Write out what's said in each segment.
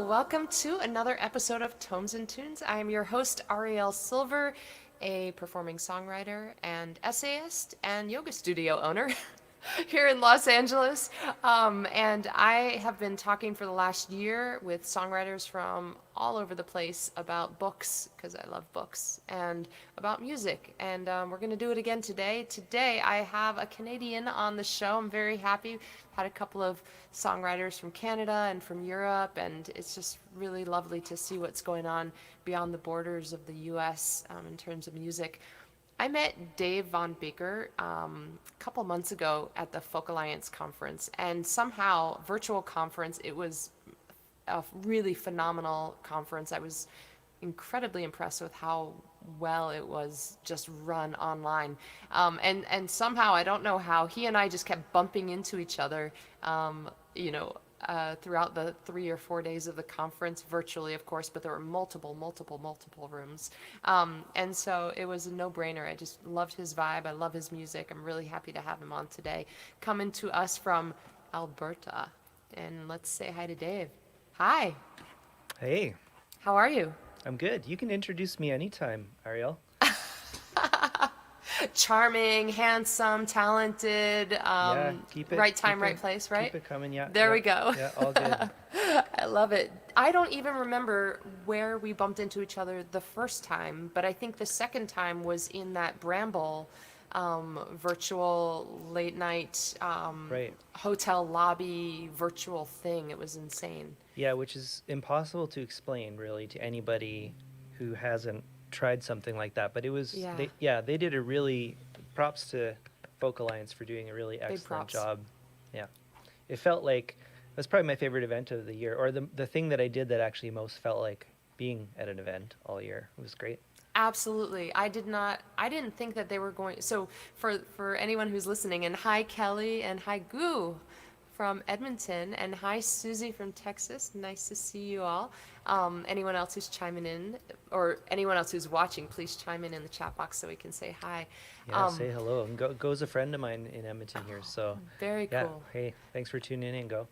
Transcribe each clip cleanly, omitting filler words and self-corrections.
Welcome to another episode of Tomes and Tunes. I am your host, Arielle Silver, a performing songwriter and essayist and yoga studio owner here in Los Angeles. And I have been talking for the last year with songwriters from all over the place about books, because I love books, and about music. And we're going to do it again today. Today I have a Canadian on the show. I'm very happy. Had a couple of songwriters from Canada and from Europe, and it's just really lovely to see what's going on beyond the borders of the U.S. In terms of music. I met Dave Von Bieker a couple months ago at the Folk Alliance conference, and somehow, virtual conference, it was a really phenomenal conference. I was incredibly impressed with how well it was just run online. And somehow, I don't know how, he and I just kept bumping into each other, throughout the 3 or 4 days of the conference, virtually, of course, but there were multiple rooms. And so it was a no-brainer. I just loved his vibe. I love his music. I'm really happy to have him on today. Coming to us from Alberta. And let's say hi to Dave. Hi. Hey. How are you? I'm good. You can introduce me anytime, Arielle. Charming, handsome, talented, keep it, right time, right place, right? Keep it coming, yeah. There we go. Yeah, all good. I love it. I don't even remember where we bumped into each other the first time, but I think the second time was in that Bramble virtual late night Right. hotel lobby virtual thing. It was insane. Yeah, which is impossible to explain, really, to anybody who hasn't tried something like that, but it was they did a really props to Folk Alliance for doing a really excellent job. Yeah, it felt like that's probably my favorite event of the year, or the thing that I did that actually most felt like being at an event all year. It was great. Absolutely. I didn't think that they were going, so for anyone who's listening, and hi Kelly and hi Goo from Edmonton, and hi Susie from Texas. Nice to see you all. Anyone else who's chiming in, or anyone else who's watching, please chime in the chat box so we can say hi. Yeah, say hello. And Go's a friend of mine in Edmonton here, so very cool. Hey, thanks for tuning in, Go.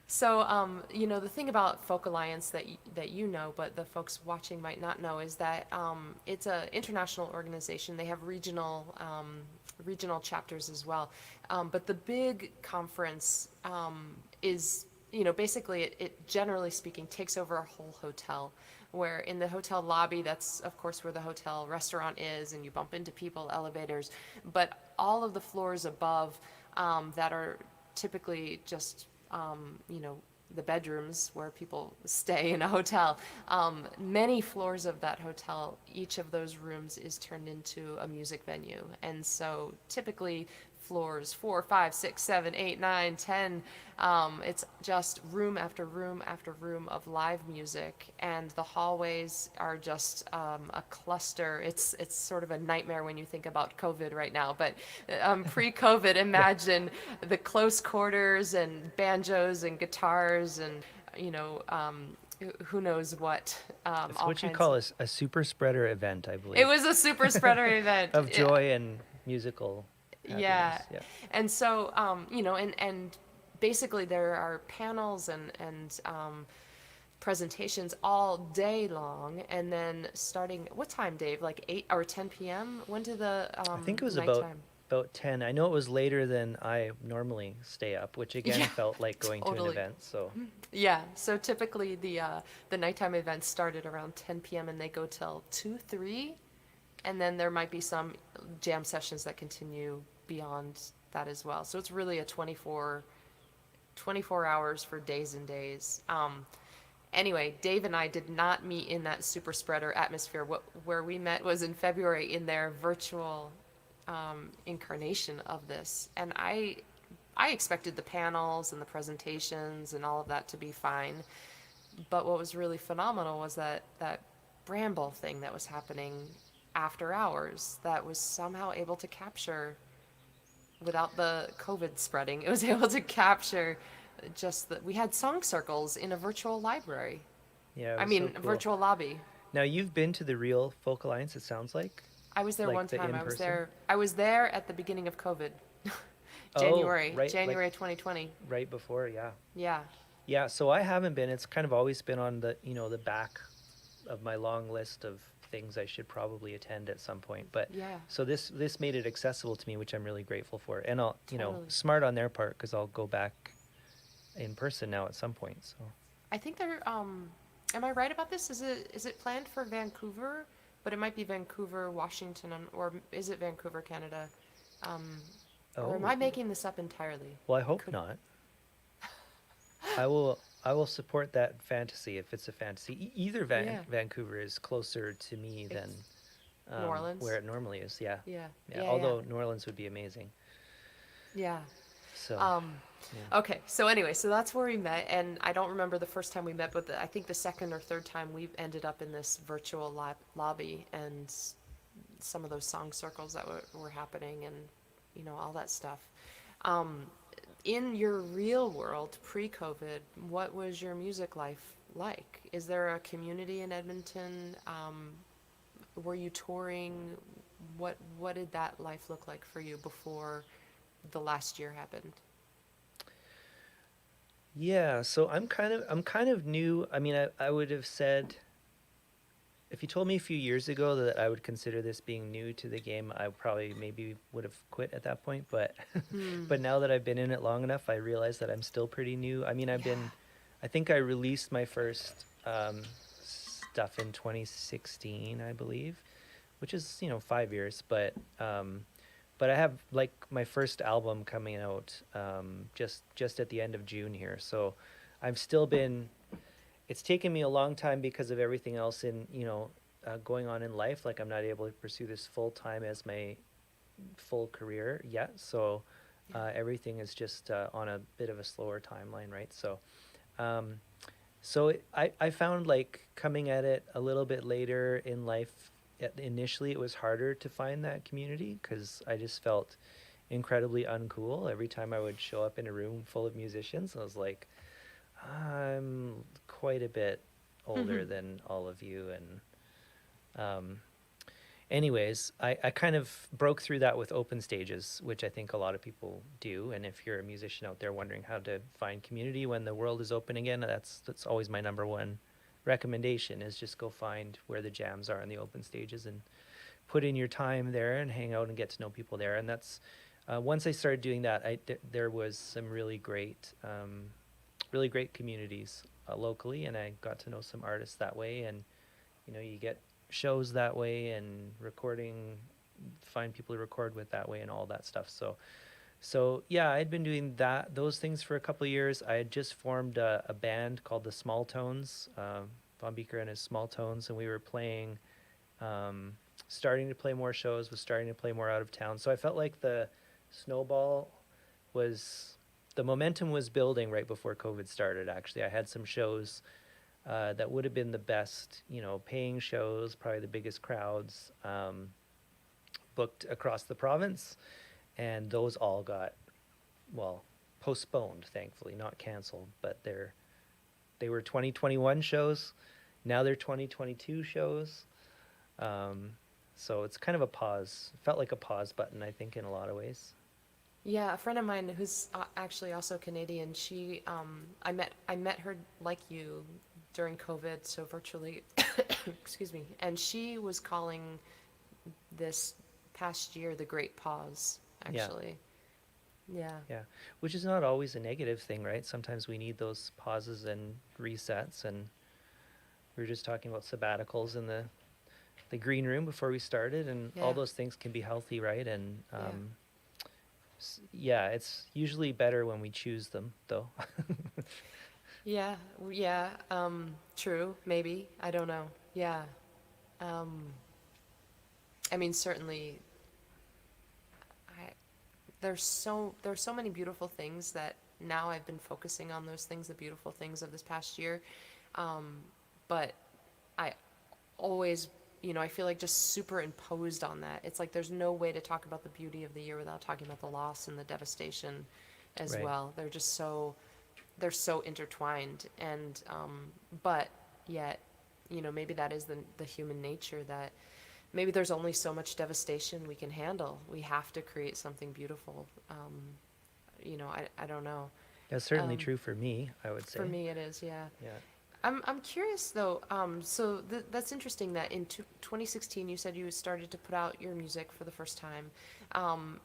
So, the thing about Folk Alliance that you know, but the folks watching might not know, is that it's an international organization. They have regional chapters as well. But the big conference is, basically it generally speaking takes over a whole hotel, where in the hotel lobby, that's of course where the hotel restaurant is, and you bump into people, elevators, but all of the floors above that are typically just the bedrooms where people stay in a hotel. Many floors of that hotel, each of those rooms is turned into a music venue. And so typically floors 4, 5, 6, 7, 8, 9, 10, it's just room after room after room of live music, and the hallways are just a cluster. It's sort of a nightmare when you think about COVID right now, but pre-COVID, imagine the close quarters and banjos and guitars and who knows what. It's what you call a super spreader event, I believe. It was a super spreader event of joy and musical. Yeah. And so, and basically there are panels and presentations all day long, and then starting, what time, Dave? Like 8 or 10 p.m.? When did the I think it was nighttime? about 10. I know it was later than I normally stay up, which again felt like going to an event. So yeah, so typically the nighttime events started around 10 p.m. and they go till 2, 3. And then there might be some jam sessions that continue beyond that as well. So it's really a 24 hours for days and days. Anyway, Dave and I did not meet in that super spreader atmosphere. Where we met was in February in their virtual incarnation of this. And I I expected the panels and the presentations and all of that to be fine. But what was really phenomenal was that Bramble thing that was happening after hours that was somehow able to capture, without the COVID spreading, it was able to capture just that we had song circles in a virtual library. Yeah, it I was so mean, a cool. virtual lobby. Now you've been to the real Folk Alliance, it sounds I was there like one the time. in person. I was there at the beginning of COVID. Oh, right, like January 2020. right before, yeah. Yeah. Yeah, so I haven't been. It's kind of always been on the, the back of my long list of things I should probably attend at some point. But Yeah. so this made it accessible to me, which I'm really grateful for. And I'll, Totally. smart on their part because I'll go back in person now at some point. So I think they're am I right about this? Is it planned for Vancouver? But it might be Vancouver, Washington, or is it Vancouver, Canada? Um, or am oh, I making this up entirely? well, I hope Could not. I will support that fantasy if it's a fantasy. Either Yeah. Vancouver is closer to me than It's New Orleans. where it normally is. Yeah. Yeah. Yeah. Yeah. Yeah. Although New Orleans would be amazing. Yeah. So, Um, yeah. okay, so anyway, so that's where we met, and I don't remember the first time we met, but I think the second or third time we ended up in this virtual lobby, and some of those song circles that were happening, and all that stuff. Um, in your real world, pre-COVID, what was your music life like? Is there a community in Edmonton? Were you touring? What did that life look like for you before the last year happened? Yeah, so I'm kind of new. I mean, I would have said if you told me a few years ago that I would consider this being new to the game, I probably maybe would have quit at that point. But Hmm. but now that I've been in it long enough, I realize that I'm still pretty new. I mean, Yeah. I think I released my first stuff in 2016, I believe, which is 5 years. But I have like my first album coming out just at the end of June here. So I've still been. It's taken me a long time because of everything else going on in life. Like I'm not able to pursue this full time as my full career yet. So Yeah. everything is just on a bit of a slower timeline, right? Um, I found like coming at it a little bit later in life. Initially, it was harder to find that community because I just felt incredibly uncool every time I would show up in a room full of musicians. I was like, I'm quite a bit older than all of you, and anyways, I kind of broke through that with open stages, which I think a lot of people do. And if you're a musician out there wondering how to find community when the world is open again, that's always my number one recommendation is just go find where the jams are in the open stages and put in your time there and hang out and get to know people there. And that's once I started doing that, there was some really great communities locally, and I got to know some artists that way. And you get shows that way and find people to record with that way and all that stuff. So yeah, I'd been doing those things for a couple of years. I had just formed a band called the Small Tones, Von Bieker and his Small Tones, and we were playing, starting to play more shows, was starting to play more out of town. So I felt like the momentum was building right before COVID started. Actually, I had some shows that would have been the best, paying shows, probably the biggest crowds booked across the province. And those all got, well, postponed, thankfully, not canceled, but they were 2021 shows. Now they're 2022 shows. So it's kind of a pause. Felt like a pause button, I think, in a lot of ways. Yeah, a friend of mine who's actually also Canadian, I met her like you during COVID, so virtually, excuse me, and she was calling this past year the Great Pause, Yeah. actually. Yeah. Yeah, which is not always a negative thing, right? Sometimes we need those pauses and resets. And we were just talking about sabbaticals in the green room before we started, and all Yeah. those things can be healthy, right? And Yeah. yeah, it's usually better when we choose them, though. Yeah, yeah, true, maybe, I don't know, yeah. Um, I mean, certainly, I, there's so many beautiful things that now I've been focusing on those things, the beautiful things of this past year. But I always, I feel like just superimposed on that. It's like there's no way to talk about the beauty of the year without talking about the loss and the devastation as Right. well. They're so intertwined, and but yet, maybe that is the human nature, that maybe there's only so much devastation we can handle. We have to create something beautiful. I don't know. That's certainly Um, true for me, I would for say. me, it is, yeah. Yeah. I'm curious though. So that's interesting that in 2016 you said you started to put out your music for the first time,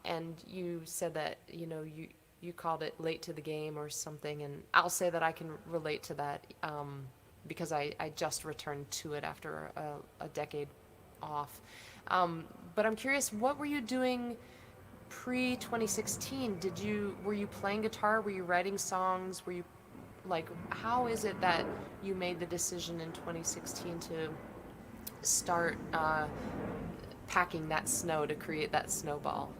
and you said that you called it late to the game or something, and I'll say that I can relate to that, because I just returned to it after a decade off. But I'm curious, what were you doing pre 2016? Were you playing guitar? Were you writing songs? Were you like, how is it that you made the decision in 2016 to start packing that snow to create that snowball?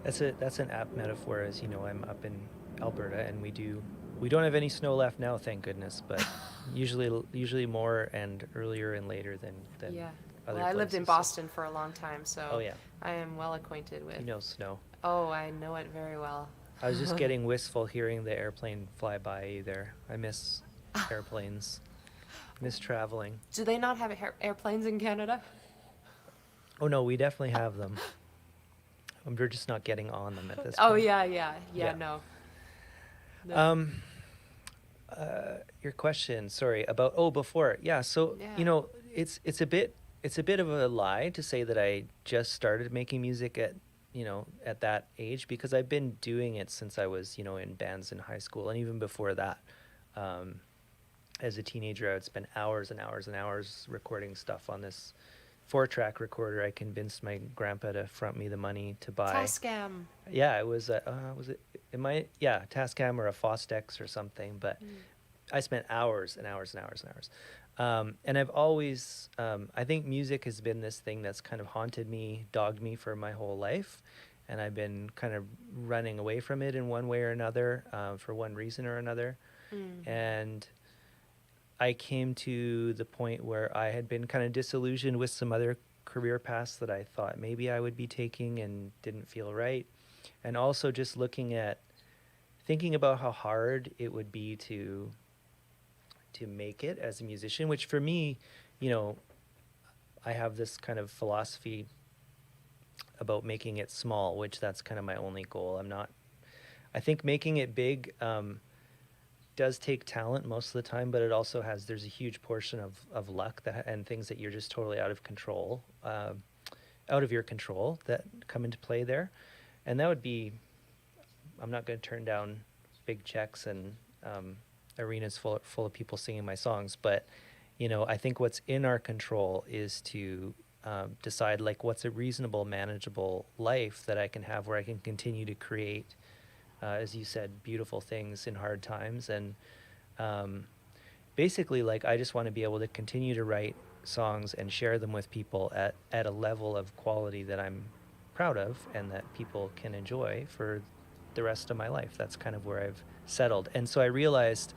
That's an apt metaphor. As you know, I'm up in Alberta, and we don't have any snow left now, thank goodness. But usually more and earlier and later than Yeah. other Well, I lived in places. So, Boston for a long time, oh so yeah, I am well acquainted with. you know snow. Oh, I know it very well. I was just getting wistful hearing the airplane fly by there. I miss airplanes. Miss traveling. Do they not have airplanes in Canada? Oh no, we definitely have them. We're just not getting on them at this Oh, point. yeah. Yeah. No. No. Um, your question, sorry, about before. Yeah, so Yeah. it's a bit of a lie to say that I just started making music at that age, because I've been doing it since I was, in bands in high school, and even before that. As a teenager, I would spend hours and hours and hours recording stuff on this 4-track recorder I convinced my grandpa to front me the money to buy. Tascam. Yeah, it was Tascam or a Fostex or something, but I spent hours and hours and hours and hours. And I've always, I think music has been this thing that's kind of haunted me, dogged me for my whole life. And I've been kind of running away from it in one way or another, for one reason or another. And I came to the point where I had been kind of disillusioned with some other career paths that I thought maybe I would be taking and didn't feel right. And also just thinking about how hard it would be to make it as a musician, which for me, I have this kind of philosophy about making it small, which that's kind of my only goal. I think making it big, does take talent most of the time, but there's a huge portion of luck and things that you're just totally out of your control that come into play there. And that would be, I'm not going to turn down big checks and arenas full of people singing my songs, but I think what's in our control is to decide like what's a reasonable, manageable life that I can have, where I can continue to create, as you said, beautiful things in hard times. And basically, like, I just want to be able to continue to write songs and share them with people at a level of quality that I'm proud of and that people can enjoy for the rest of my life. That's kind of where I've settled. And so I realized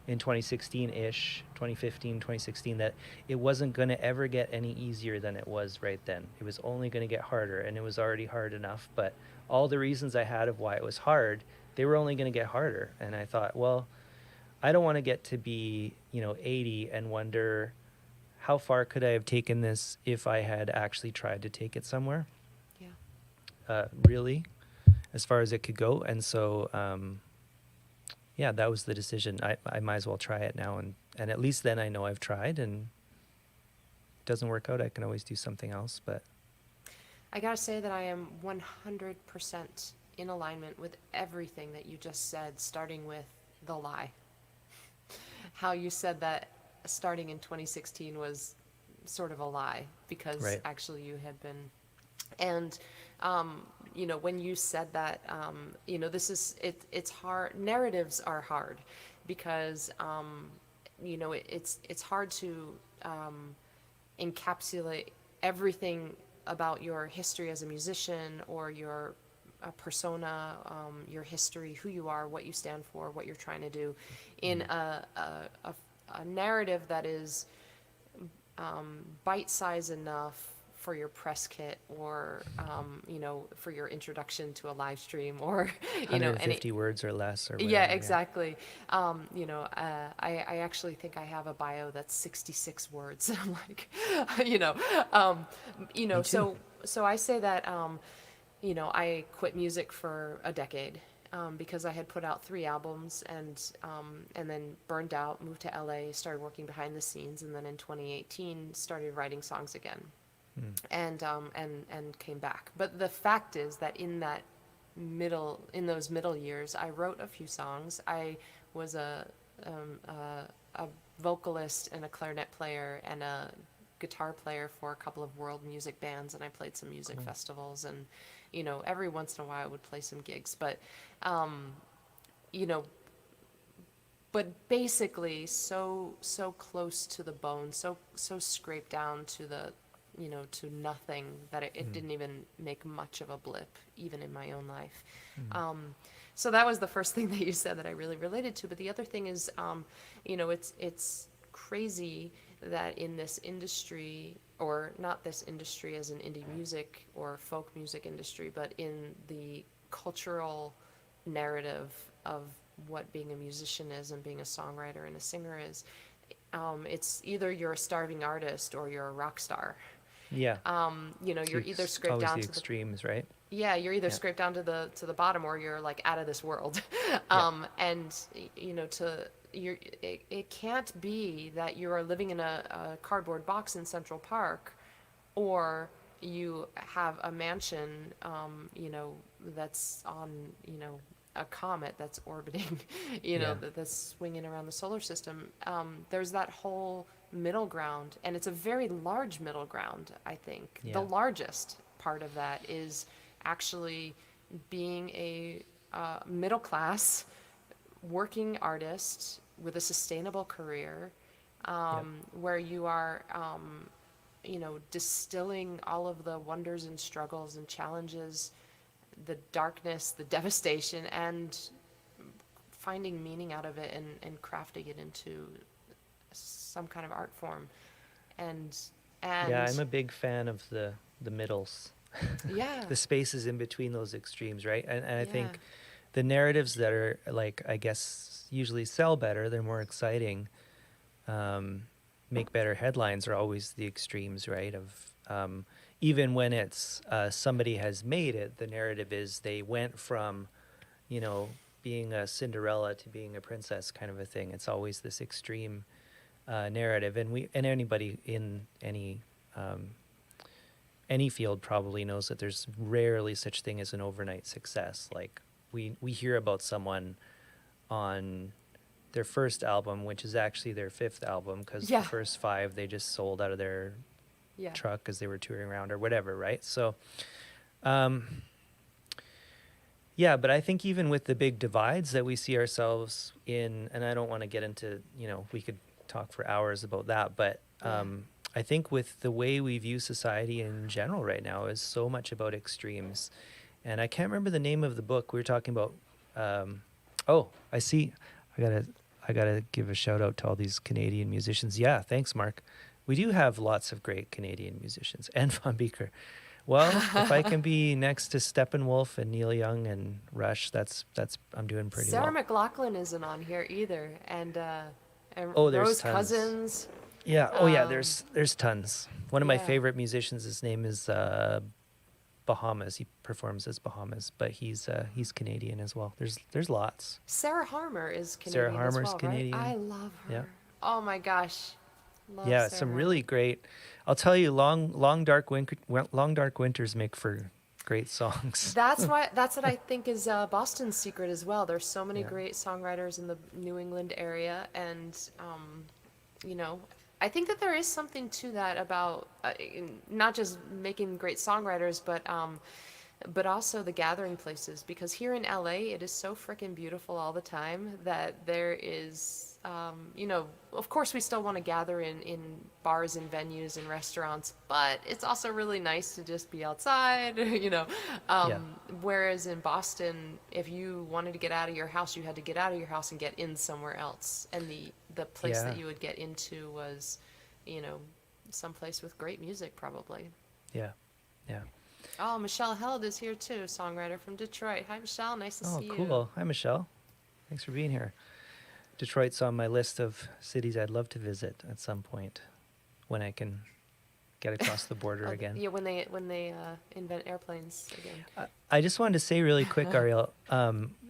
in 2016-ish, 2015, 2016, that it wasn't going to ever get any easier than it was right then. It was only going to get harder, and it was already hard enough. But all the reasons I had of why it was hard, they were only going to get harder. And I thought, well, I don't want to get to be, 80 and wonder how far could I have taken this if I had actually tried to take it somewhere. Yeah. Really, as far as it could go. And so, yeah, that was the decision. I might as well try it now. And at least then I know I've tried, and it doesn't work out, I can always do something else. But I gotta say that I am 100% in alignment with everything that you just said, starting with the lie. How you said that starting in 2016 was sort of a lie, because right. actually you had been. And, when you said that, it's hard. Narratives are hard because, it's hard to encapsulate everything about your history as a musician or your a persona, your history, who you are, what you stand for, what you're trying to do, in a narrative that is bite-sized enough for your press kit, or for your introduction to a live stream, or 150 words or less, or whatever. yeah, exactly. I actually think I have a bio that's 66 words. I'm like, Me too. so I say that, I quit music for a decade, because I had put out 3 albums, and then burned out, moved to LA, started working behind the scenes, and then in 2018 started writing songs again, and came back. But the fact is that in those middle years, I wrote a few songs. I was a vocalist and a clarinet player and a guitar player for a couple of world music bands, and I played some music festivals, and every once in a while I would play some gigs, but you know but basically so close to the bone, so scraped down to the to nothing, that it didn't even make much of a blip, even in my own life. So that was the first thing that you said that I really related to. But the other thing is, it's crazy that in this industry, or not this industry as an indie music or folk music industry, but in the cultural narrative of what being a musician is and being a songwriter and a singer is, it's either you're a starving artist or you're a rock star. Yeah. You're either scraped always down the to extremes, right? yeah, you're either Yeah. scraped down to the bottom, or you're like out of this world. Yeah. And it can't be that you are living in a cardboard box in Central Park, or you have a mansion, that's on, a comet that's orbiting, Yeah. that's swinging around the solar system. There's that whole middle ground, and it's a very large middle ground, I think. Yeah. The largest part of that is actually being a middle class working artist with a sustainable career, where you are distilling all of the wonders and struggles and challenges, the darkness, the devastation, and finding meaning out of it, and crafting it into some kind of art form. And Yeah, I'm a big fan of the middles. yeah, The spaces in between those extremes, right? And I yeah, think the narratives that are, like, I guess usually sell better, they're more exciting, make better headlines, are always the extremes, right? Of even when it's somebody has made it, the narrative is they went from, being a Cinderella to being a princess, kind of a thing. It's always this extreme narrative, and anybody in any field probably knows that there's rarely such thing as an overnight success. Like, we hear about someone on their first album, which is actually their 5th album, because Yeah. the first 5 they just sold out of their yeah. truck because they were touring around or whatever, right? So yeah, but I think even with the big divides that we see ourselves in, and I don't want to get into, we could talk for hours about that, but I think with the way we view society in general right now is so much about extremes. And I can't remember the name of the book we were talking about. I see. I gotta give a shout out to all these Canadian musicians. Yeah, thanks, Mark. We do have lots of great Canadian musicians, and Von Bieker. Well, if I can be next to Steppenwolf and Neil Young and Rush, that's I'm doing pretty Sarah well. McLachlan isn't on here either, and There's Rose tons. Cousins. Yeah. There's tons. One of my favorite musicians, his name is Bahamas. He performs as Bahamas, but he's Canadian as well. There's lots. Sarah Harmer is Canadian Sarah Harmer's as well, Canadian. right? I love her. Yeah. Oh my gosh. Love Yeah, Sarah some Harmer. really great. I'll tell you, long dark winters make for great songs. That's what I think is Boston's secret as well. There's so many great songwriters in the New England area, and I think that there is something to that about not just making great songwriters, but also the gathering places. Because here in LA, it is so freaking beautiful all the time that there is you know, of course we still want to gather in bars and venues and restaurants, but it's also really nice to just be outside, you know. Yeah. Whereas in Boston, if you wanted to get out of your house, you had to get out of your house and get in somewhere else. And the place Yeah. that you would get into was, you know, someplace with great music probably. Yeah. Yeah. Oh, Michelle Held is here too, songwriter from Detroit. Hi, Michelle. Nice to Oh, see you. cool. Hi, Michelle. Thanks for being here. Detroit's on my list of cities I'd love to visit at some point when I can get across the border Oh, again. yeah, when they invent airplanes again. I just wanted to say really quick, Arielle,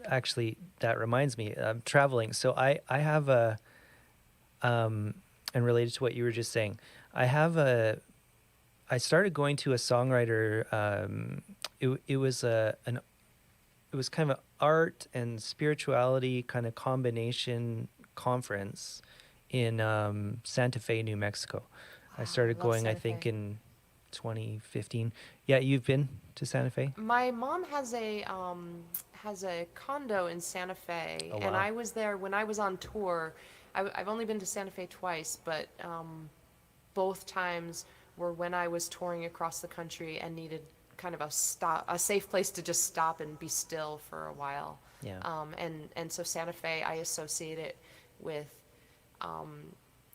actually, that reminds me, traveling. So I have and related to what you were just saying, I started going to a songwriter, it was it was kind of an art and spirituality kind of combination conference in Santa Fe, New Mexico. I Wow, started I love going, I Santa think, Fe. in 2015. Yeah, you've been to Santa Fe? My mom has a condo in Santa Fe, Oh, and wow. I was there when I was on tour. I've only been to Santa Fe twice, but both times were when I was touring across the country and needed kind of a safe place to just stop and be still for a while. Yeah. And so Santa Fe, I associate it with,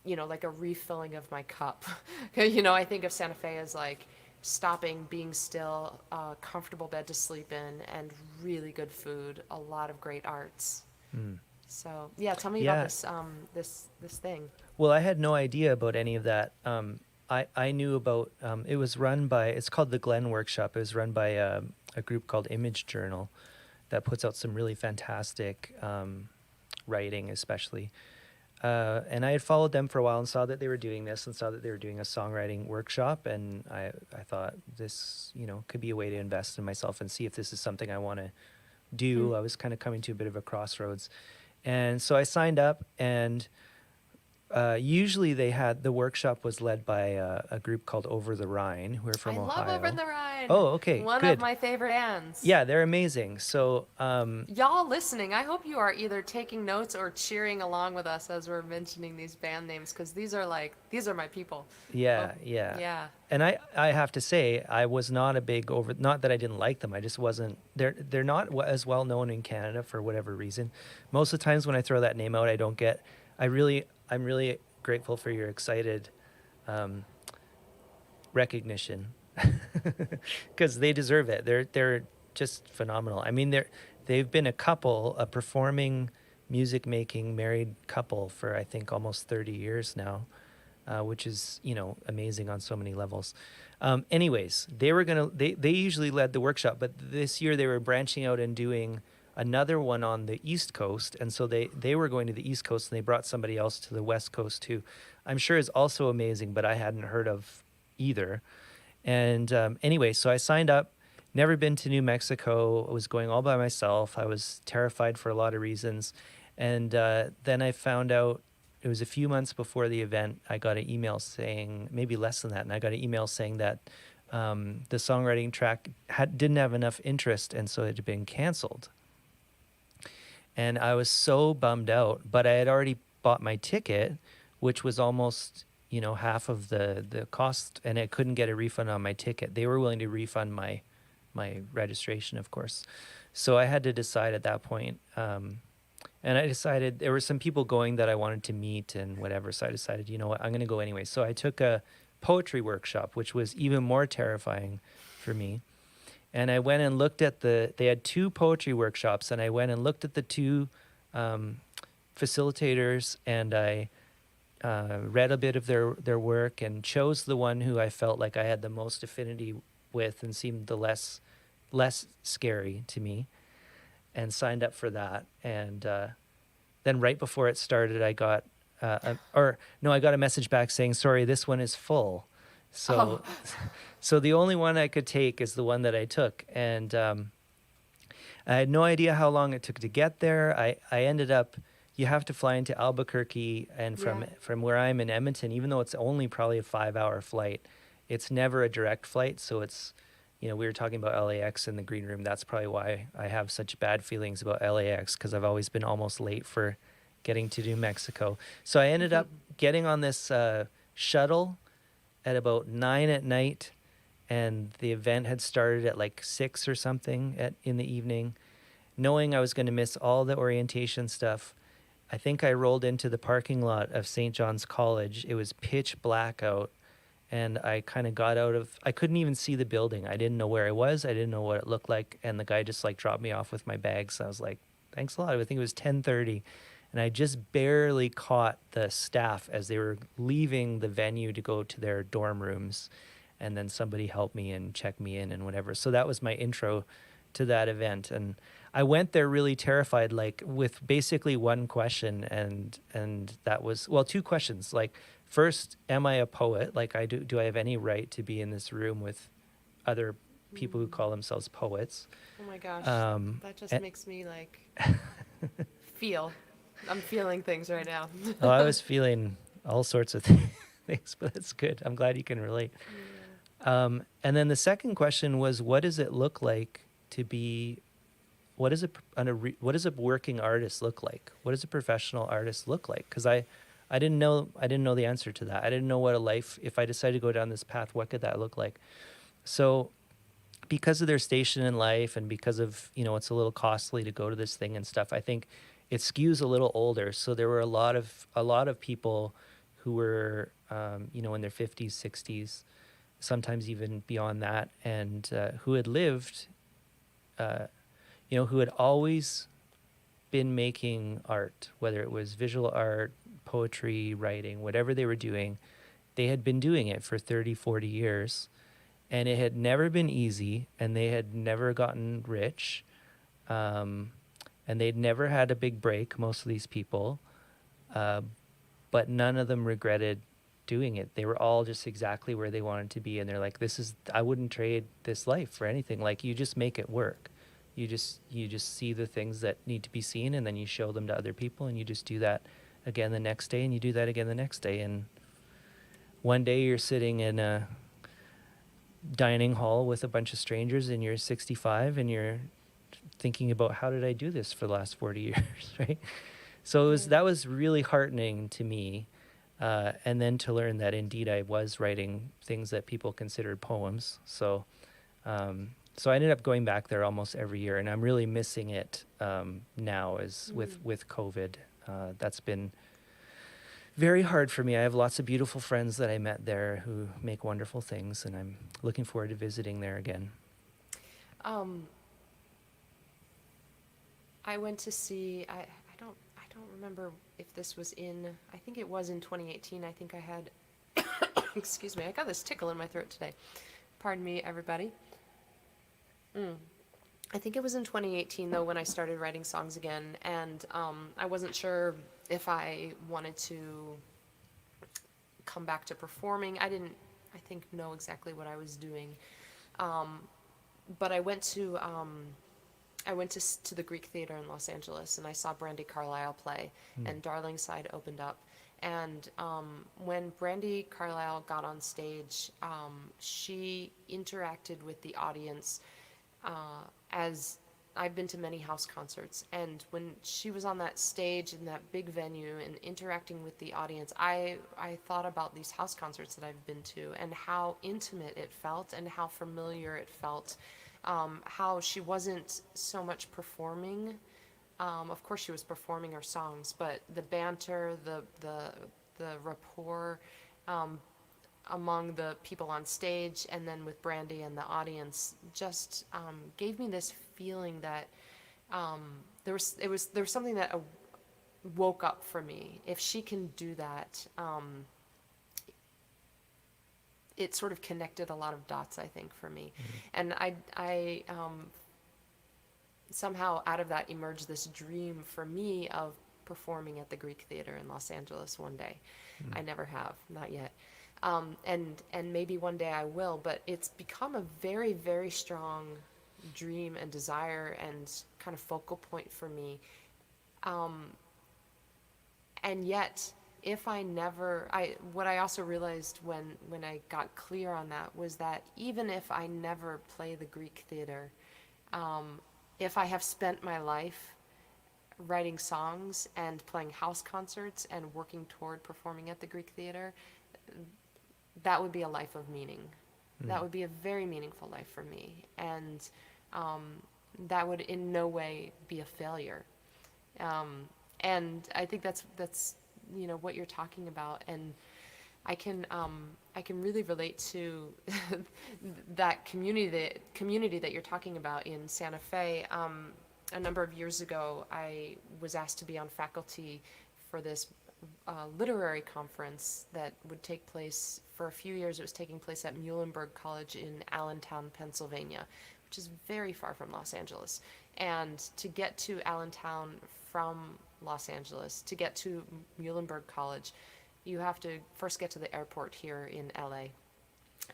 you know, like a refilling of my cup. You know, I think of Santa Fe as like stopping, being still, a comfortable bed to sleep in, and really good food, a lot of great arts. Mm. So yeah, tell me about Yeah. this this thing. Well, I had no idea about any of that. I knew about it was run by, it's called the Glenn Workshop. It was run by a group called Image Journal that puts out some really fantastic writing, especially. And I had followed them for a while and saw that they were doing this and saw that they were doing a songwriting workshop. And I thought this, you know, could be a way to invest in myself and see if this is something I want to Hmm. do. I was kind of coming to a bit of a crossroads. And so I signed up, and usually the workshop was led by a group called Over the Rhine, who are from I love Over Ohio. the Rhine. Oh, okay, One of good. my favorite bands. Yeah, they're amazing. So, Y'all listening, I hope you are either taking notes or cheering along with us as we're mentioning these band names, because these are my people. Oh, yeah, yeah. yeah. And I have to say, I was not a big not that I didn't like them. I just wasn't, they're not as well known in Canada for whatever reason. Most of the times when I throw that name out, I don't get, I'm really grateful for your excited um, recognition because they deserve it. They're just phenomenal. I mean, they've been a performing, music making married couple for I think almost 30 years now, which is, you know, amazing on so many levels. Anyways, they usually led the workshop, but this year they were branching out and doing another one on the East Coast, and so they were going to the East Coast, and they brought somebody else to the West Coast too. I'm sure is also amazing, but I hadn't heard of either. And anyway, so I signed up. Never been to New Mexico. I was going all by myself. I was terrified for a lot of reasons. And then I found out it was a few months before the event. I got an email saying, maybe less than that, and I got an email saying that the songwriting track didn't have enough interest, and so it had been canceled. And I was so bummed out, but I had already bought my ticket, which was almost, you know, half of the cost, and I couldn't get a refund on my ticket. They were willing to refund my registration, of course. So I had to decide at that point. And I decided there were some people going that I wanted to meet and whatever. So I decided, you know what, I'm going to go anyway. So I took a poetry workshop, which was even more terrifying for me. And I went and looked at they had two poetry workshops, and I went and looked at the two facilitators, and I read a bit of their work and chose the one who I felt like I had the most affinity with and seemed the less scary to me, and signed up for that. And then right before it started, I got I got a message back saying, sorry, this one is full. So, Oh. so the only one I could take is the one that I took. And I had no idea how long it took to get there. I ended up, you have to fly into Albuquerque, and Yeah. from where I'm in Edmonton, even though it's only probably a 5-hour flight, it's never a direct flight. So it's, you know, we were talking about LAX in the green room. That's probably why I have such bad feelings about LAX, because I've always been almost late for getting to New Mexico. So I ended up getting on this shuttle at about 9 at night, and the event had started at like 6 or something in the evening. Knowing I was going to miss all the orientation stuff, I think I rolled into the parking lot of St. John's College. It was pitch black out, and I kind of got out of, I couldn't even see the building. I didn't know where I was. I didn't know what it looked like. And the guy just like dropped me off with my bags. I was like, thanks a lot. I think it was 10:30. And I just barely caught the staff as they were leaving the venue to go to their dorm rooms. And then somebody helped me and checked me in and whatever. So that was my intro to that event. And I went there really terrified, like with basically one question. And that was, well, two questions. Like, first, am I a poet? Like, do I have any right to be in this room with other people who call themselves poets? Oh my gosh, that just makes me like I'm feeling things right now. Oh, I was feeling all sorts of things, but that's good. I'm glad you can relate. Yeah. And then the second question was, what does it look like to be? What does a working artist look like? What does a professional artist look like? Because I didn't know the answer to that. I didn't know what a life, if I decided to go down this path, what could that look like? So because of their station in life and because of, it's a little costly to go to this thing and stuff, I think it skews a little older. So there were a lot of people who were, in their 50s, 60s, sometimes even beyond that, and who had lived, who had always been making art, whether it was visual art, poetry, writing, whatever they were doing. They had been doing it for 30, 40 years, and it had never been easy, and they had never gotten rich, and they'd never had a big break, most of these people, but none of them regretted doing it. They were all just exactly where they wanted to be, and they're like, I wouldn't trade this life for anything. Like, you just make it work. You just see the things that need to be seen, and then you show them to other people, and you just do that again the next day, and you do that again the next day. And one day you're sitting in a dining hall with a bunch of strangers, and you're 65, and you're thinking about, how did I do this for the last 40 years, right? So that was really heartening to me. And then to learn that indeed I was writing things that people considered poems. So I ended up going back there almost every year, and I'm really missing it now with COVID. That's been very hard for me. I have lots of beautiful friends that I met there who make wonderful things, and I'm looking forward to visiting there again. I went to see, I don't remember if this was I think it was in 2018. I think I had, excuse me, I got this tickle in my throat today. Pardon me, everybody. I think it was in 2018, though, when I started writing songs again, and I wasn't sure if I wanted to come back to performing. I didn't, I think, know exactly what I was doing, but I went to the Greek Theater in Los Angeles, and I saw Brandi Carlile play, and Darling Side opened up. And when Brandi Carlile got on stage, she interacted with the audience as I've been to many house concerts, and when she was on that stage in that big venue and interacting with the audience, I thought about these house concerts that I've been to and how intimate it felt and how familiar it felt. How she wasn't so much performing. Of course, she was performing her songs, but the banter, the rapport among the people on stage, and then with Brandi and the audience, just gave me this feeling that there was something that woke up for me. If she can do that, it sort of connected a lot of dots, I think, for me. And I somehow out of that emerged this dream for me of performing at the Greek Theater in Los Angeles one day. I never have, not yet. And maybe one day I will, but it's become a very, very strong dream and desire and kind of focal point for me. And yet, if I never, what I also realized when I got clear on that was that even if I never play the Greek Theater, if I have spent my life writing songs and playing house concerts and working toward performing at the Greek Theater, that would be a life of meaning. That would be a very meaningful life for me. And that would in no way be a failure. Um, and I think that's what you're talking about. And I can really relate to that community that you're talking about in Santa Fe. A number of years ago, I was asked to be on faculty for this literary conference that would take place for a few years. It was taking place at Muhlenberg College in Allentown, Pennsylvania, which is very far from Los Angeles. And to get to Allentown from Los Angeles, to get to Muhlenberg College, you have to first get to the airport here in LA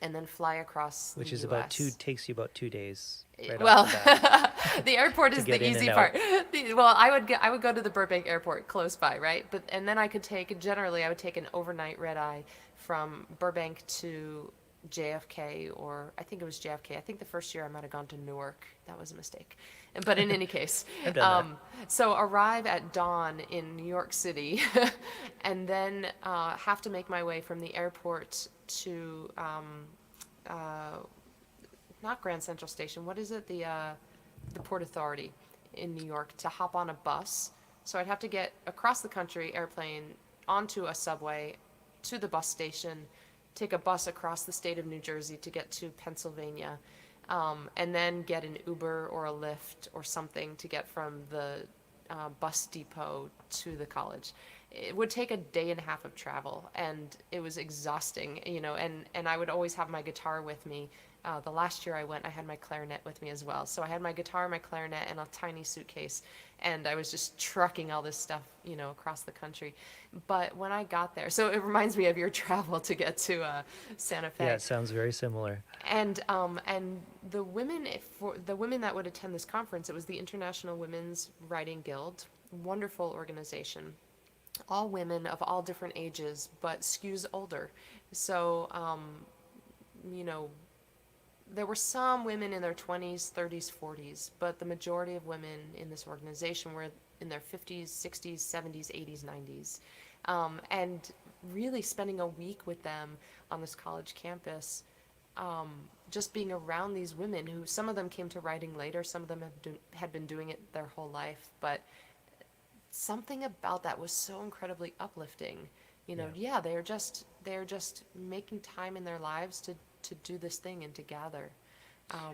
and then fly across Which the is US. takes you about 2 days right Well, off the bat. the airport To is get the in easy and part. out. Well, I would go to the Burbank airport close by, right? But and then I could take generally I would take an overnight red eye from Burbank to JFK, or I think it was JFK. I think the first year I might have gone to Newark. That was a mistake. But in any case, I've done so arrive at dawn in New York City, and then have to make my way from the airport to uh, not Grand Central Station. What is it? The Port Authority in New York, to hop on a bus. So I'd have to get across the country, airplane, onto a subway, to the bus station, take a bus across the state of New Jersey to get to Pennsylvania, and then get an Uber or a Lyft or something to get from the bus depot to the college. It would take a day and a half of travel, and it was exhausting, and I would always have my guitar with me. The last year I went, I had my clarinet with me as well. So I had my guitar, my clarinet, and a tiny suitcase, and I was just trucking all this stuff, across the country. But when I got there, so it reminds me of your travel to get to Santa Fe. Yeah, it sounds very similar. And the women that would attend this conference, it was the International Women's Writing Guild, wonderful organization, all women of all different ages, but skews older. So, you know, there were some women in their 20s, 30s, 40s, but the majority of women in this organization were in their 50s, 60s, 70s, 80s, 90s. And really spending a week with them on this college campus, just being around these women who, some of them came to writing later, some of them had been doing it their whole life, but something about that was so incredibly uplifting. Yeah, they're just making time in their lives to do this thing and to gather.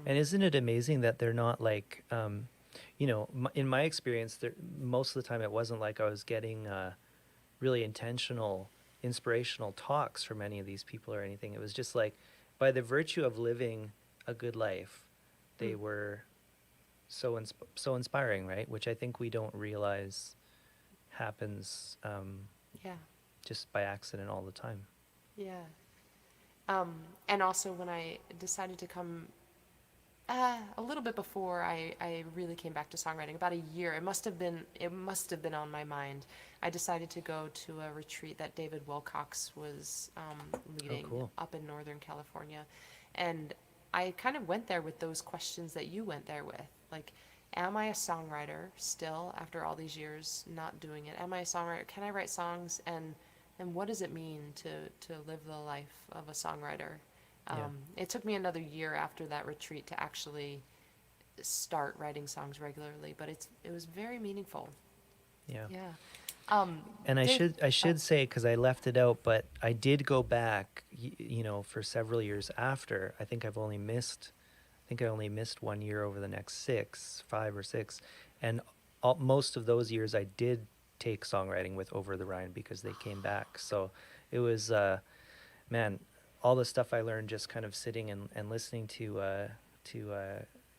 And isn't it amazing that they're not like, in my experience, most of the time it wasn't like I was getting really intentional, inspirational talks from any of these people or anything. It was just like, by the virtue of living a good life, they were so inspiring, right? Which I think we don't realize happens Yeah, just by accident all the time. yeah. And also when I decided to come, a little bit before I really came back to songwriting, about a year, it must have been on my mind. I decided to go to a retreat that David Wilcox was leading cool. up in Northern California. And I kind of went there with those questions that you went there with. Like, am I a songwriter still after all these years not doing it? Am I a songwriter? Can I write songs? And what does it mean to live the life of a songwriter? It took me another year after that retreat to actually start writing songs regularly, but it was very meaningful. Yeah. Yeah. And I should say, because I left it out, but I did go back, for several years after. I think I only missed 1 year over the next 5 or 6, and most of those years I did take songwriting with Over the Rhine because they came back. So it was, man, all the stuff I learned just kind of sitting and listening to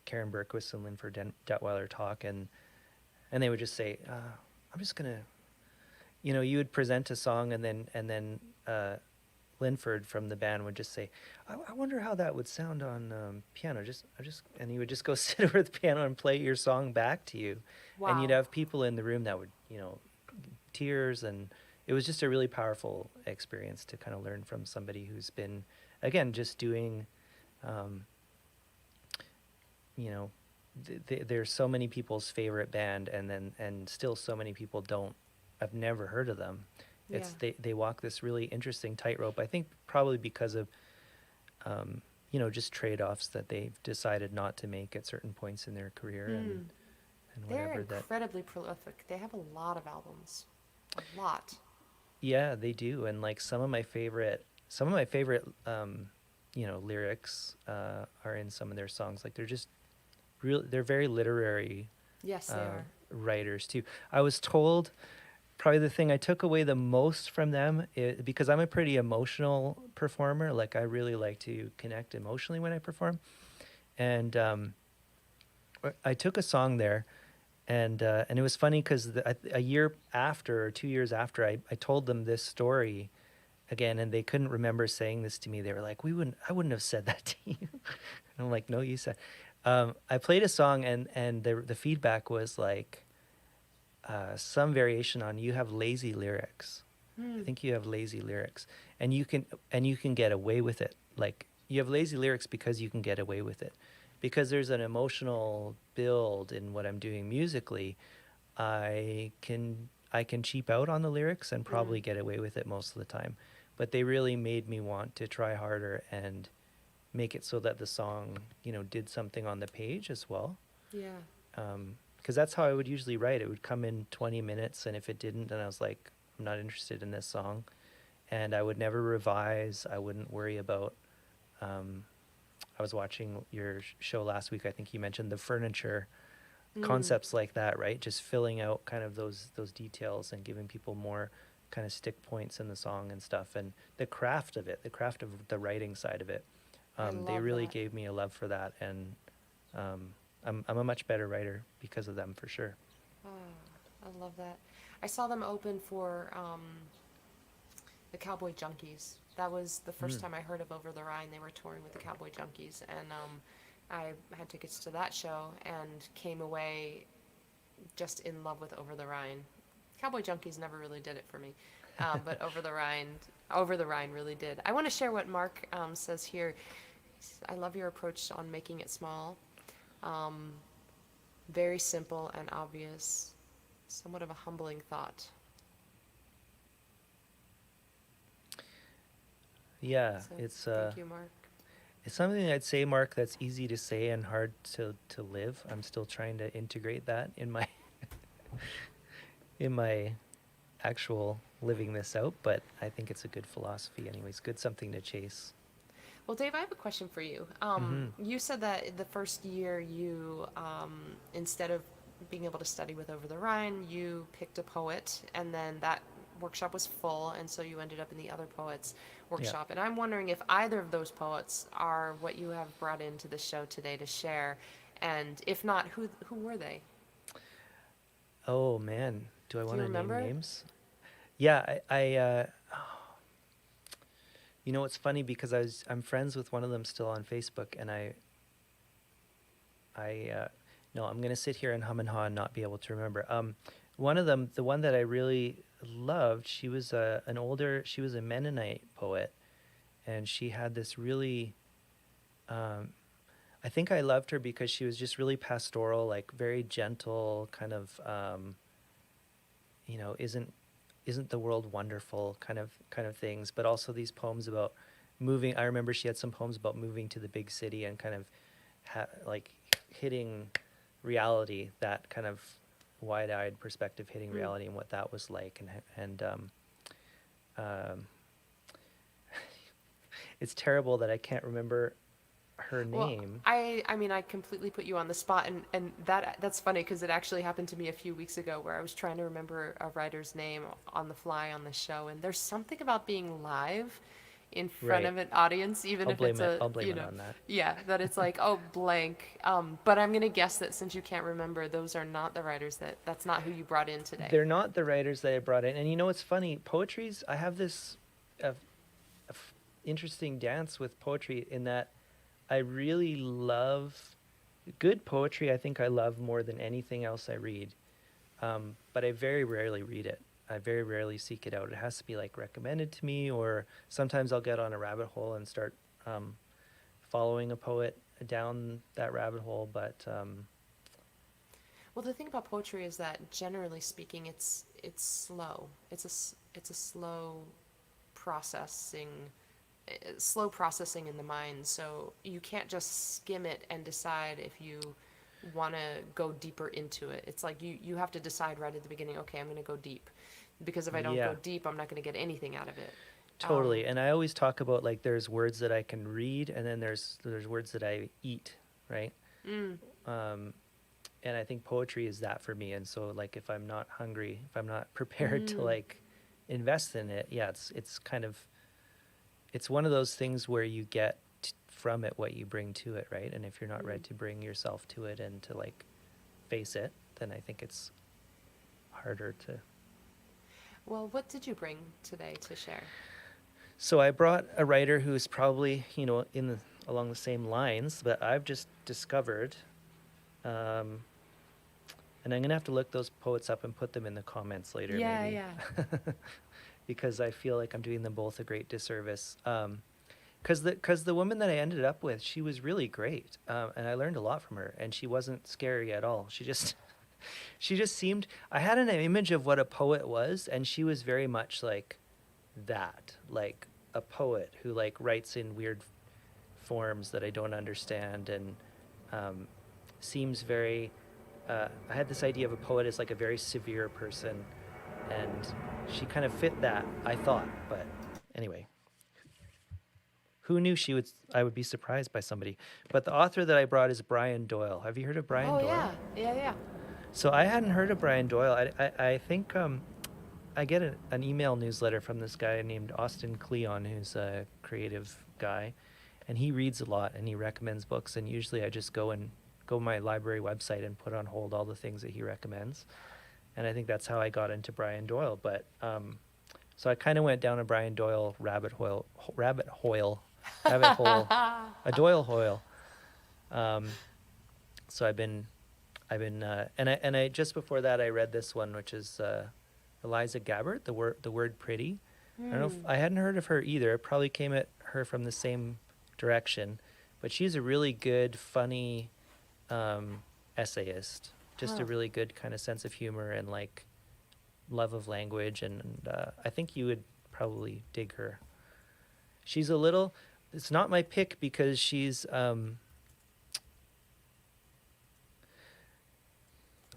Karen Berquist and Linford Detweiler talk, and they would just say, I'm just gonna, you would present a song, and then Linford from the band would just say, I wonder how that would sound on piano. And he would just go sit over the piano and play your song back to you. Wow. And you'd have people in the room that would, tears, and it was just a really powerful experience to kind of learn from somebody who's been, again, just doing, they're so many people's favorite band, and still so many people don't. I've never heard of them. Yeah. They walk this really interesting tightrope. I think probably because of just trade-offs that they've decided not to make at certain points in their career, and They're whatever that. incredibly prolific. They have a lot of albums. A lot. Yeah, they do. And like some of my favorite lyrics are in some of their songs. Like they're very literary Yes, they are. writers too. I was told probably the thing I took away the most from them because I'm a pretty emotional performer. Like I really like to connect emotionally when I perform. And I took a song there, and it was funny because a year after or 2 years after, I told them this story again, and they couldn't remember saying this to me. They were like, I wouldn't have said that to you." And I'm like, "No, you said." I played a song, and the feedback was like some variation on, "You have lazy lyrics." I think you have lazy lyrics, and you can get away with it. Like you have lazy lyrics because you can get away with it, because there's an emotional build in what I'm doing musically. I can cheap out on the lyrics and probably get away with it most of the time, but they really made me want to try harder and make it so that the song did something on the page as well. Yeah. Because that's how I would usually write. It would come in 20 minutes, and if it didn't, then I was like, I'm not interested in this song. And I would never revise. I wouldn't worry about. I was watching your show last week. I think you mentioned the furniture concepts like that, right? Just filling out kind of those details and giving people more kind of stick points in the song and stuff. And the craft of the writing side of it. They really gave me a love for that, and I'm a much better writer because of them, for sure. Oh, I love that. I saw them open for the Cowboy Junkies. That was the first time I heard of Over the Rhine. They were touring with the Cowboy Junkies, and I had tickets to that show and came away just in love with Over the Rhine. Cowboy Junkies never really did it for me, but Over the Rhine really did. I want to share what Mark says here. I love your approach on making it small. Very simple and obvious. Somewhat of a humbling thought. Yeah, So, thank you, Mark. it's something I'd say, Mark, that's easy to say and hard to live. I'm still trying to integrate that in my in my actual living this out, but I think it's a good philosophy anyways. Good something to chase. Well, Dave, I have a question for you. You said that the first year you, instead of being able to study with Over the Rhine, you picked a poet, and then that workshop was full, and so you ended up in the other poets workshop. And I'm wondering if either of those poets are what you have brought into the show today to share, and if not, who were they? Oh man, do I want to name remember? names? Yeah, I it's funny because I'm friends with one of them still on Facebook, and no, I'm gonna sit here and hum and haw and not be able to remember. One of them, the one that I really loved, she was a Mennonite poet, and she had this really, I think I loved her because she was just really pastoral, like very gentle, kind of, isn't the world wonderful kind of things, but also these poems about moving. I remember she had some poems about moving to the big city and kind of like hitting reality, that kind of wide-eyed perspective, hitting reality and what that was like, and it's terrible that I can't remember her name. Well, I mean, I completely put you on the spot, and that's funny because it actually happened to me a few weeks ago where I was trying to remember a writer's name on the fly on the show, and there's something about being live in front of an audience, even if it's I'll blame it on that. Yeah, that it's like, oh, blank. But I'm gonna guess that since you can't remember, those are not the writers that's not who you brought in today. They're not the writers that I brought in, and it's funny. I have this interesting dance with poetry in that I really love good poetry. I think I love more than anything else I read, but I very rarely read it. I very rarely seek it out. It has to be like recommended to me, or sometimes I'll get on a rabbit hole and start following a poet down that rabbit hole. But Well, the thing about poetry is that generally speaking, it's slow. It's a processing slow processing in the mind. So you can't just skim it and decide if you want to go deeper into it. It's like you have to decide right at the beginning, okay, I'm going to go deep. Because if I don't go Yeah, deep, I'm not going to get anything out of it. Um, totally. And I always talk about like there's words that I can read, and then there's words that I eat, right? mm, Um, and I think poetry is that for me. And so like if I'm not hungry, if I'm not prepared to mm, like invest in it, yeah, it's kind of it's one of those things where you get from it what you bring to it, right? And if you're not mm. ready to bring yourself to it and to like face it, then I think it's harder to. Well, what did you bring today to share? So I brought a writer who's probably, along the same lines, but I've just discovered, um, and I'm gonna have to look those poets up and put them in the comments later, Yeah, maybe, yeah. because I feel like I'm doing them both a great disservice. Because the woman that I ended up with, she was really great, and I learned a lot from her, and she wasn't scary at all. She just she just seemed. I had an image of what a poet was, and she was very much like that, like a poet who like writes in weird forms that I don't understand, and um, seems very. I had this idea of a poet as like a very severe person, and she kind of fit that, I thought. But anyway, who knew I would be surprised by somebody. But the author that I brought is Brian Doyle. Have you heard of Brian Oh, Doyle? yeah. Yeah, yeah. So I hadn't heard of Brian Doyle. I think I get an email newsletter from this guy named Austin Kleon, who's a creative guy, and he reads a lot and he recommends books. And usually I just go to my library website and put on hold all the things that he recommends. And I think that's how I got into Brian Doyle. But so I kind of went down a Brian Doyle rabbit hole, a Doyle hole. Um, so and I just before that I read this one, which is Eliza Gabbert, the word pretty. I don't know if I hadn't heard of her either. It probably came at her from the same direction, but she's a really good, funny essayist. Just a Huh. really good kind of sense of humor and like love of language, and I think you would probably dig her. She's a little. It's not my pick because she's.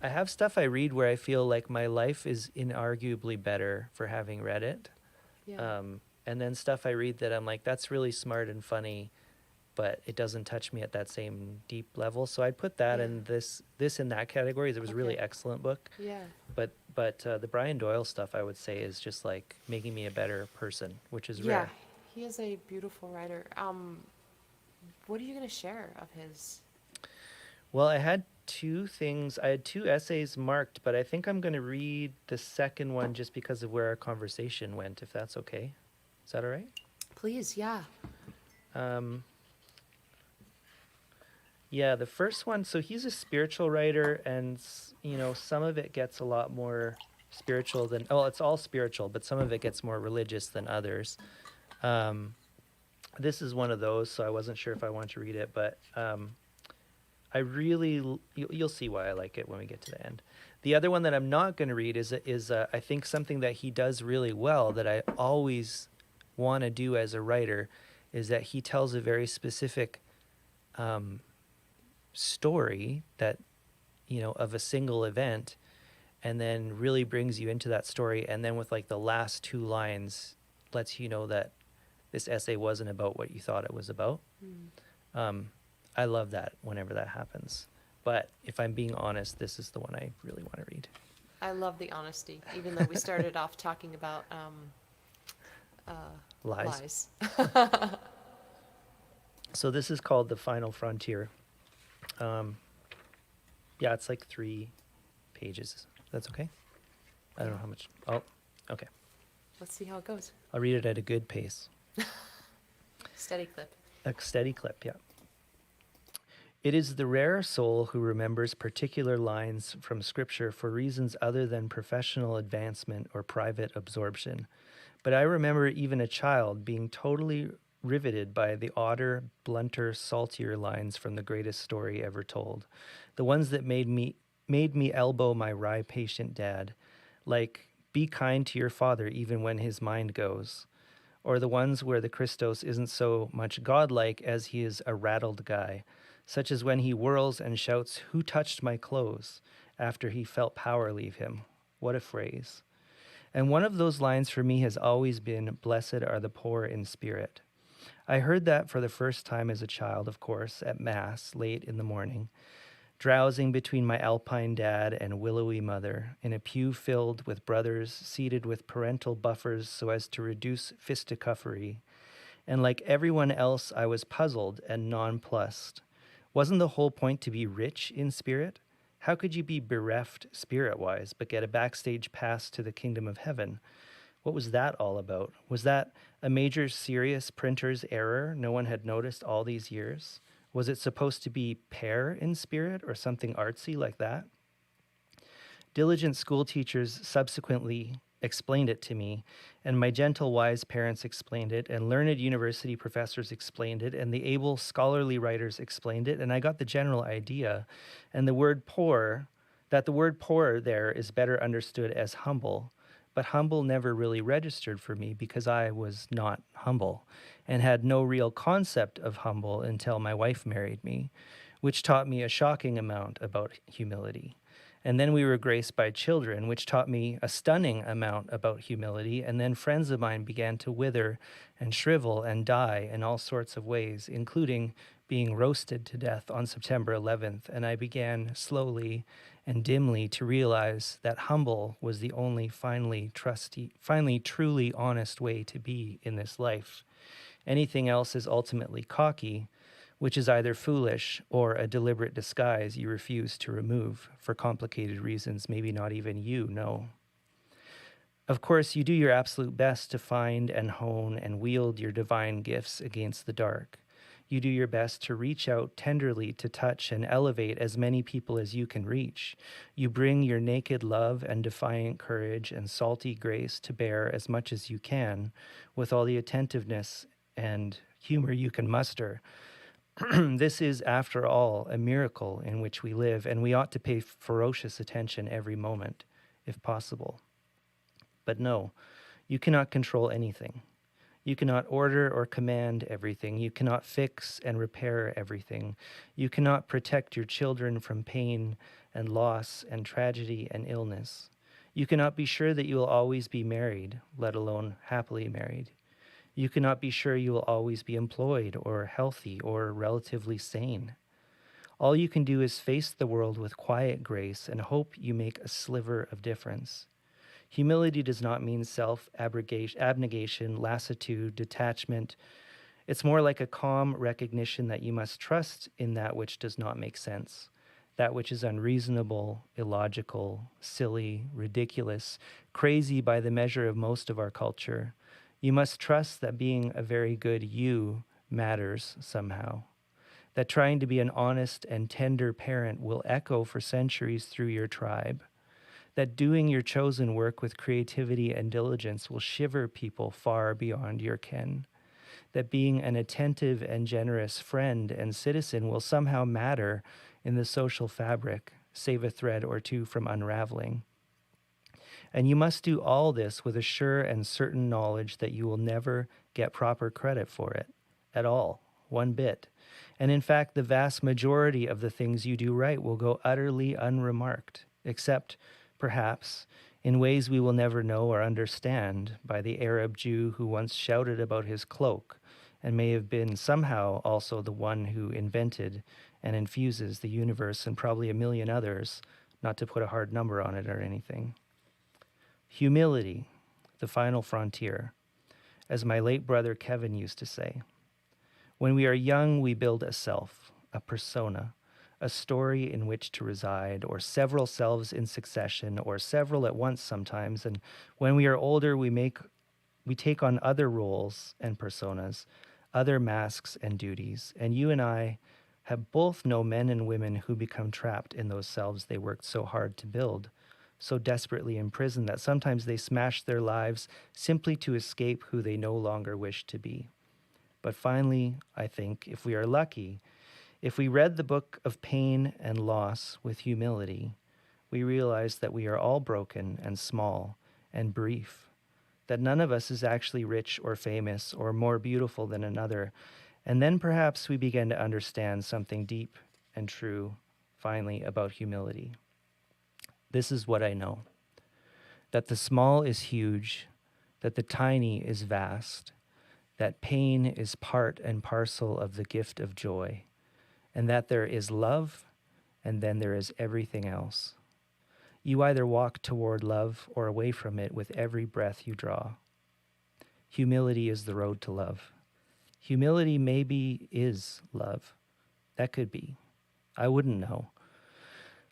I have stuff I read where I feel like my life is inarguably better for having read it. Yeah. And then stuff I read that I'm like, that's really smart and funny, but it doesn't touch me at that same deep level. So I'd put that Yeah. and this in that category. It was a really Okay. excellent book. Yeah. But the Brian Doyle stuff I would say is just like making me a better person, which is Yeah. rare. He is a beautiful writer. What are you going to share of his? Well, I had two essays marked, but I think I'm going to read the second one just because of where our conversation went, if that's okay. Is that all right? Please, yeah. Um, yeah, the first one, so he's a spiritual writer, and, some of it gets a lot more spiritual than, well, it's all spiritual, but some of it gets more religious than others. This is one of those, so I wasn't sure if I wanted to read it, but I really, you'll see why I like it when we get to the end. The other one that I'm not going to read is I think something that he does really well that I always want to do as a writer is that he tells a very specific story that, of a single event, and then really brings you into that story. And then with like the last two lines lets you know that this essay wasn't about what you thought it was about. I love that whenever that happens. But if I'm being honest, this is the one I really want to read. I love the honesty, even though we started off talking about Lies. lies. So this is called The Final Frontier. Yeah, it's like 3 pages. That's okay? I don't know how much. Oh, okay. Let's see how it goes. I'll read it at a good pace. Steady clip. A steady clip, yeah. It is the rare soul who remembers particular lines from Scripture for reasons other than professional advancement or private absorption. But I remember even a child being totally riveted by the odder, blunter, saltier lines from the greatest story ever told. The ones that made me made me elbow my wry patient dad, like, be kind to your father even when his mind goes, or the ones where the Christos isn't so much godlike as he is a rattled guy, such as when he whirls and shouts, "Who touched my clothes?" after he felt power leave him. What a phrase. And one of those lines for me has always been, "Blessed are the poor in spirit." I heard that for the first time as a child, of course, at Mass late in the morning, drowsing between my alpine dad and willowy mother, in a pew filled with brothers seated with parental buffers so as to reduce fisticuffery. And like everyone else, I was puzzled and nonplussed. Wasn't the whole point to be rich in spirit? How could you be bereft spirit-wise but get a backstage pass to the kingdom of heaven? What was that all about? Was that a major serious printer's error no one had noticed all these years? Was it supposed to be pair in spirit or something artsy like that? Diligent school teachers subsequently explained it to me, and my gentle, wise parents explained it, and learned university professors explained it, and the able scholarly writers explained it, and I got the general idea. And the word poor there is better understood as humble, but humble never really registered for me because I was not humble and had no real concept of humble until my wife married me, which taught me a shocking amount about humility. And then we were graced by children, which taught me a stunning amount about humility. And then friends of mine began to wither and shrivel and die in all sorts of ways, including being roasted to death on September 11th. And I began slowly and dimly to realize that humble was the only finally truly honest way to be in this life. Anything else is ultimately cocky, which is either foolish or a deliberate disguise you refuse to remove for complicated reasons maybe not even you know. Of course, you do your absolute best to find and hone and wield your divine gifts against the dark. You do your best to reach out tenderly to touch and elevate as many people as you can reach. You bring your naked love and defiant courage and salty grace to bear as much as you can, with all the attentiveness and humor you can muster. This is, after all, a miracle in which we live, and we ought to pay ferocious attention every moment, if possible. But no, you cannot control anything. You cannot order or command everything. You cannot fix and repair everything. You cannot protect your children from pain and loss and tragedy and illness. You cannot be sure that you will always be married, let alone happily married. You cannot be sure you will always be employed or healthy or relatively sane. All you can do is face the world with quiet grace and hope you make a sliver of difference. Humility does not mean abnegation, lassitude, detachment. It's more like a calm recognition that you must trust in that which does not make sense, that which is unreasonable, illogical, silly, ridiculous, crazy by the measure of most of our culture. You must trust that being a very good you matters somehow, that trying to be an honest and tender parent will echo for centuries through your tribe, that doing your chosen work with creativity and diligence will shiver people far beyond your ken, that being an attentive and generous friend and citizen will somehow matter in the social fabric, save a thread or two from unraveling. And you must do all this with a sure and certain knowledge that you will never get proper credit for it, at all, one bit. And in fact, the vast majority of the things you do right will go utterly unremarked, except, perhaps, in ways we will never know or understand, by the Arab Jew who once shouted about his cloak, and may have been somehow also the one who invented and infuses the universe and probably a million others, not to put a hard number on it or anything. Humility, the final frontier, as my late brother Kevin used to say. When we are young, we build a self, a persona, a story in which to reside, or several selves in succession, or several at once sometimes. And when we are older, we take on other roles and personas, other masks and duties. And you and I have both known men and women who become trapped in those selves they worked so hard to build, so desperately imprisoned that sometimes they smash their lives simply to escape who they no longer wish to be. But finally, I think, if we are lucky, if we read the book of pain and loss with humility, we realize that we are all broken and small and brief, that none of us is actually rich or famous or more beautiful than another. And then perhaps we begin to understand something deep and true, finally, about humility. This is what I know, that the small is huge, that the tiny is vast, that pain is part and parcel of the gift of joy, and that there is love, and then there is everything else. You either walk toward love or away from it with every breath you draw. Humility is the road to love. Humility maybe is love. That could be. I wouldn't know.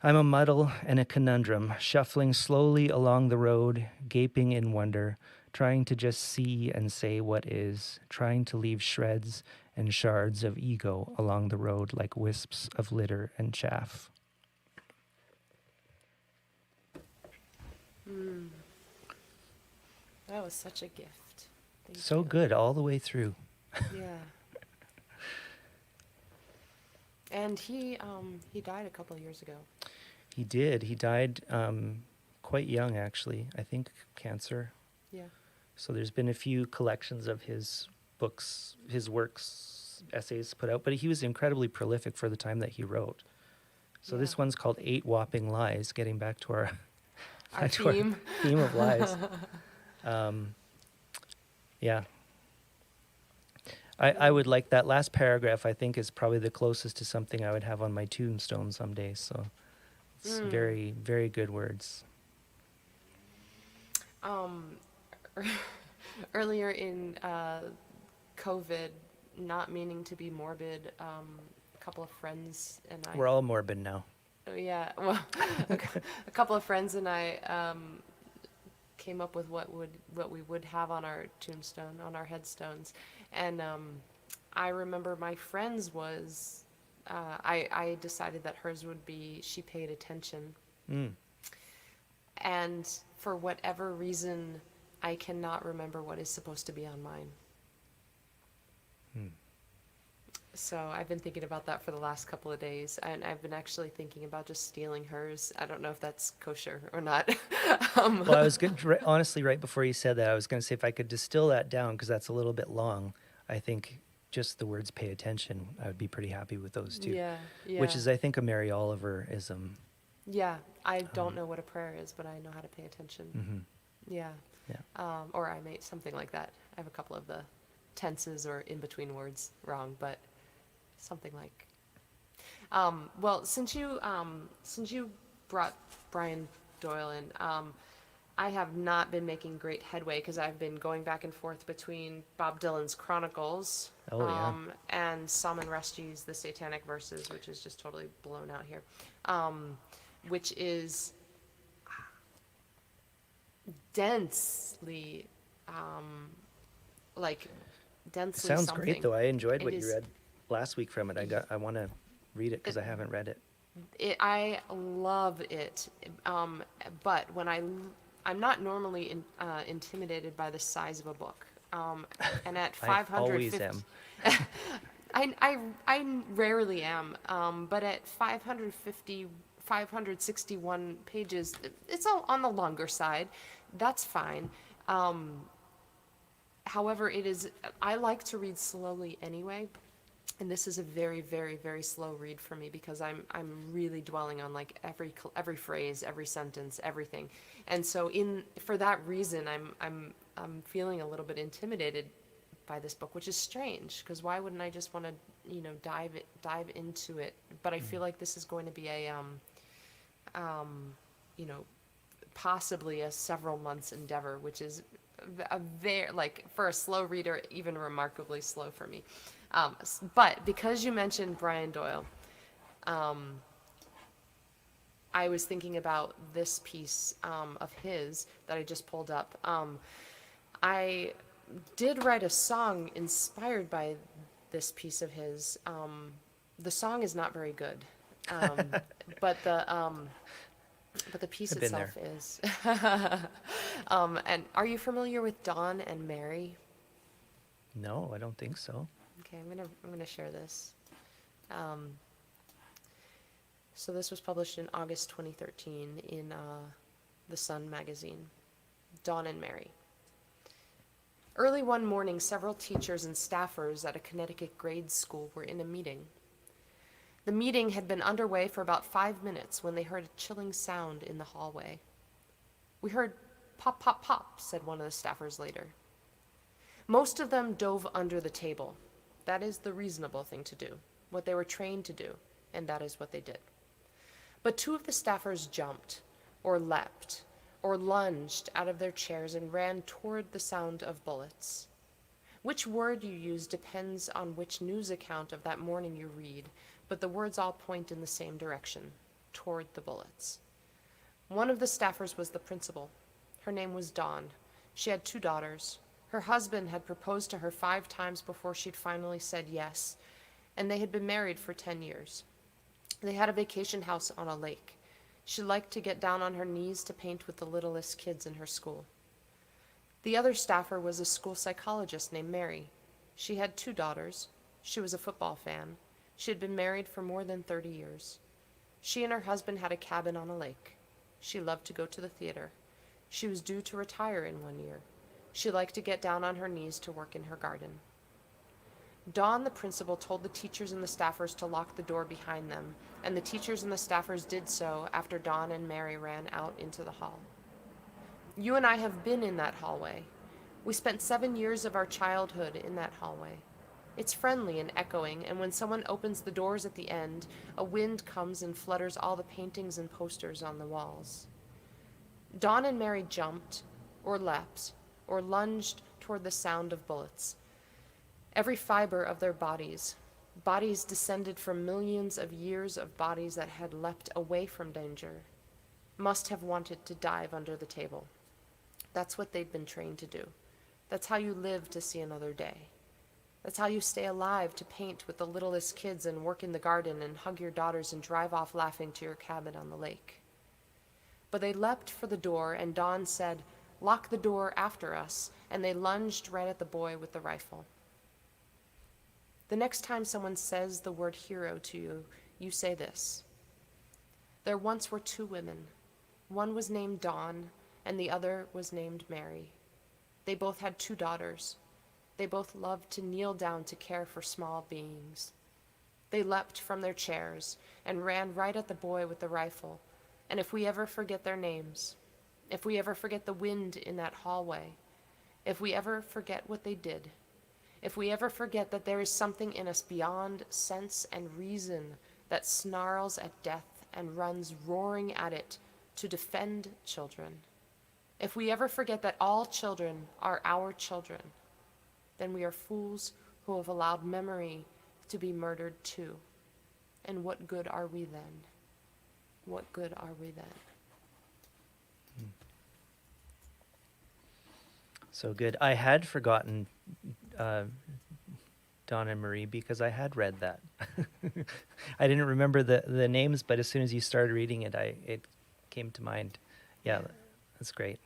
I'm a muddle and a conundrum, shuffling slowly along the road, gaping in wonder, trying to just see and say what is, trying to leave shreds and shards of ego along the road like wisps of litter and chaff. That was such a gift. Thank So you. good all the way through. Yeah. And he died a couple of years ago. He did. He died quite young, actually. I think cancer. Yeah. So there's been a few collections of his books, his works, essays put out, but he was incredibly prolific for the time that he wrote. So this Yeah. one's called 8 Whopping Lies, getting back to our, Our to our theme. theme of lies. Yeah. I would like that last paragraph, I think, is probably the closest to something I would have on my tombstone someday. So it's very, very good words. Earlier in COVID, not meaning to be morbid, a couple of friends and I. We're all morbid now. Yeah, well, a couple of friends and I came up with what we would have on our tombstone, on our headstones, and I remember my friend's was I decided that hers would be "She paid attention," and for whatever reason, I cannot remember what is supposed to be on mine. So I've been thinking about that for the last couple of days, and I've been actually thinking about just stealing hers. I don't know if that's kosher or not. Well, I was good, honestly, right before you said that, I was going to say if I could distill that down, because that's a little bit long, I think just the words "pay attention," I would be pretty happy with those two. Yeah, yeah. Which is, I think, a Mary Oliver-ism. Yeah, I don't know what a prayer is, but I know how to pay attention. Mm-hmm. Yeah. Yeah. Or I may, something like that. I have a couple of the tenses or in-between words wrong, but something like. Well, since you brought Brian Doyle in, I have not been making great headway because I've been going back and forth between Bob Dylan's Chronicles and Salman Rushdie's The Satanic Verses, which is just totally blown out here, which is densely, densely Sounds something. great, though. I enjoyed what It you is- read last week from it. I want to read it because I haven't read it. I love it, but when I'm not normally intimidated by the size of a book, and at 550, I always am. I rarely am, but at 561 pages, it's all on the longer side. That's fine. However, I like to read slowly anyway. And this is a very, very, very slow read for me because I'm really dwelling on like every phrase, every sentence, everything, and so for that reason I'm feeling a little bit intimidated by this book, which is strange because why wouldn't I just want to dive into it? But I feel like this is going to be a possibly a several months endeavor, which is a very for a slow reader even remarkably slow for me. But because you mentioned Brian Doyle, I was thinking about this piece of his that I just pulled up. I did write a song inspired by this piece of his. The song is not very good, but the piece I've been itself there. is. And are you familiar with Dawn and Mary? No, I don't think so. Okay, I'm gonna share this. So this was published in August 2013 in the Sun magazine. Dawn and Mary. Early one morning, several teachers and staffers at a Connecticut grade school were in a meeting. The meeting had been underway for about 5 minutes when they heard a chilling sound in the hallway. "We heard pop, pop, pop," said one of the staffers later. Most of them dove under the table. That is the reasonable thing to do, what they were trained to do, and that is what they did. But 2 of the staffers jumped, or leapt, or lunged out of their chairs and ran toward the sound of bullets. Which word you use depends on which news account of that morning you read, but the words all point in the same direction, toward the bullets. One of the staffers was the principal. Her name was Dawn. She had 2 daughters. Her husband had proposed to her 5 times before she'd finally said yes, and they had been married for 10 years. They had a vacation house on a lake. She liked to get down on her knees to paint with the littlest kids in her school. The other staffer was a school psychologist named Mary. She had 2 daughters. She was a football fan. She had been married for more than 30 years. She and her husband had a cabin on a lake. She loved to go to the theater. She was due to retire in 1 year. She liked to get down on her knees to work in her garden. Dawn, the principal, told the teachers and the staffers to lock the door behind them, and the teachers and the staffers did so after Dawn and Mary ran out into the hall. You and I have been in that hallway. We spent 7 years of our childhood in that hallway. It's friendly and echoing, and when someone opens the doors at the end, a wind comes and flutters all the paintings and posters on the walls. Dawn and Mary jumped, or leapt, or lunged toward the sound of bullets. Every fiber of their bodies descended from millions of years of bodies that had leapt away from danger, must have wanted to dive under the table. That's what they'd been trained to do. That's how you live to see another day. That's how you stay alive to paint with the littlest kids and work in the garden and hug your daughters and drive off laughing to your cabin on the lake. But they leapt for the door, and Dawn said, "Lock the door after us," and they lunged right at the boy with the rifle. The next time someone says the word hero to you, you say this: "There once were 2 women. One was named Dawn, and the other was named Mary. They both had 2 daughters. They both loved to kneel down to care for small beings. They leapt from their chairs and ran right at the boy with the rifle. And if we ever forget their names, if we ever forget the wind in that hallway, if we ever forget what they did, if we ever forget that there is something in us beyond sense and reason that snarls at death and runs roaring at it to defend children, if we ever forget that all children are our children, then we are fools who have allowed memory to be murdered too. And what good are we then? What good are we then?" So good. I had forgotten Dawn and Marie because I had read that. I didn't remember the names, but as soon as you started reading it, it came to mind. Yeah, that's great.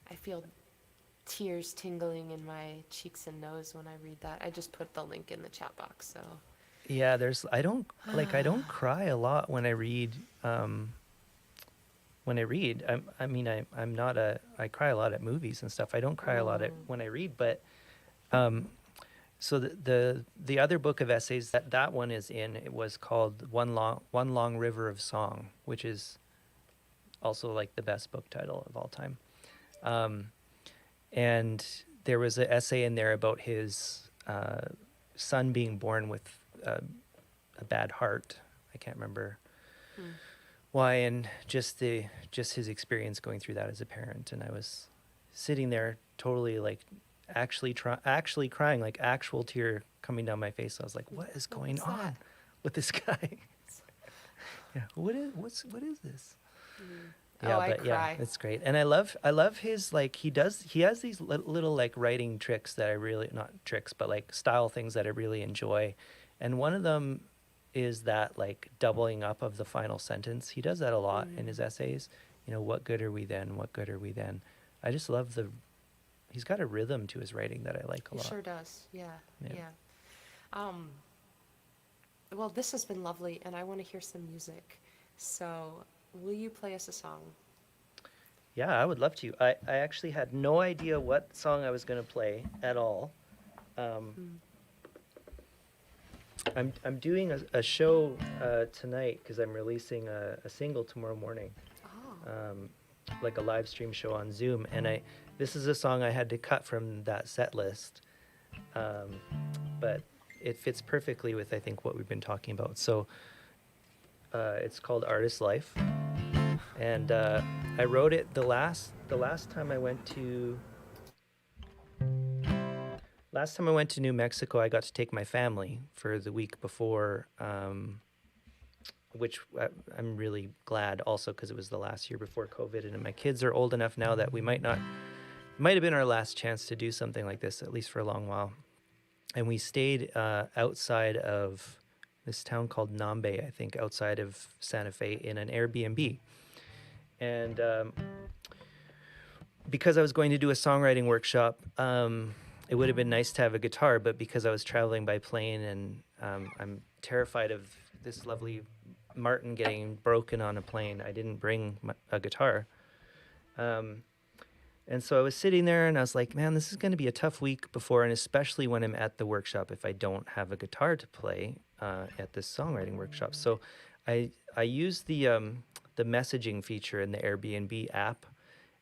I feel tears tingling in my cheeks and nose when I read that. I just put the link in the chat box, so. Yeah, I don't cry a lot when I read. I cry a lot at movies and stuff. I don't cry a lot when I read, but so the other book of essays that one is in, it was called One Long River of Song, which is also like the best book title of all time. And there was an essay in there about his son being born with a bad heart. I can't remember why, and just his experience going through that as a parent. And I was sitting there totally like actually crying, like actual tear coming down my face. I was like, what is going on with this guy? Yeah, what is this? Yeah, I cry. Yeah, it's great. And I love his, like, he has these little like writing tricks that I really, not tricks, but like style things that I really enjoy. And one of them is that like doubling up of the final sentence. He does that a lot in his essays. You know, what good are we then? What good are we then? I just love he's got a rhythm to his writing that I like a lot. He sure does. Yeah. Well, this has been lovely, and I want to hear some music. So, will you play us a song? Yeah, I would love to. I actually had no idea what song I was going to play at all. Um, Mm. I'm doing a show tonight because I'm releasing a single tomorrow morning, Oh. like a live stream show on Zoom, and this is a song I had to cut from that set list, but it fits perfectly with I think what we've been talking about. So it's called Artist Life, and I wrote it the last time I went to. Last time I went to New Mexico, I got to take my family for the week before, which I'm really glad also because it was the last year before COVID, and my kids are old enough now that we might have been our last chance to do something like this, at least for a long while. And we stayed outside of this town called Nambe, I think, outside of Santa Fe in an Airbnb. And because I was going to do a songwriting workshop, it would have been nice to have a guitar, but because I was traveling by plane and I'm terrified of this lovely Martin getting broken on a plane, I didn't bring a guitar. And so I was sitting there and I was like, man, this is going to be a tough week before, and especially when I'm at the workshop if I don't have a guitar to play at this songwriting workshop. So I used the messaging feature in the Airbnb app,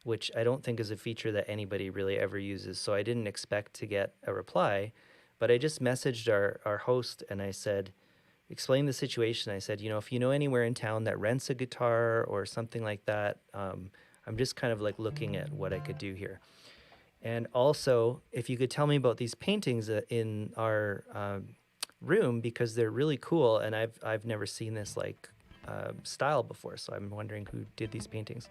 which I don't think is a feature that anybody really ever uses. So I didn't expect to get a reply, but I just messaged our host and I said, explain the situation. I said, if you know anywhere in town that rents a guitar or something like that, I'm just kind of like looking at what I could do here. And also, if you could tell me about these paintings in our room, because they're really cool and I've never seen this like style before. So I'm wondering who did these paintings.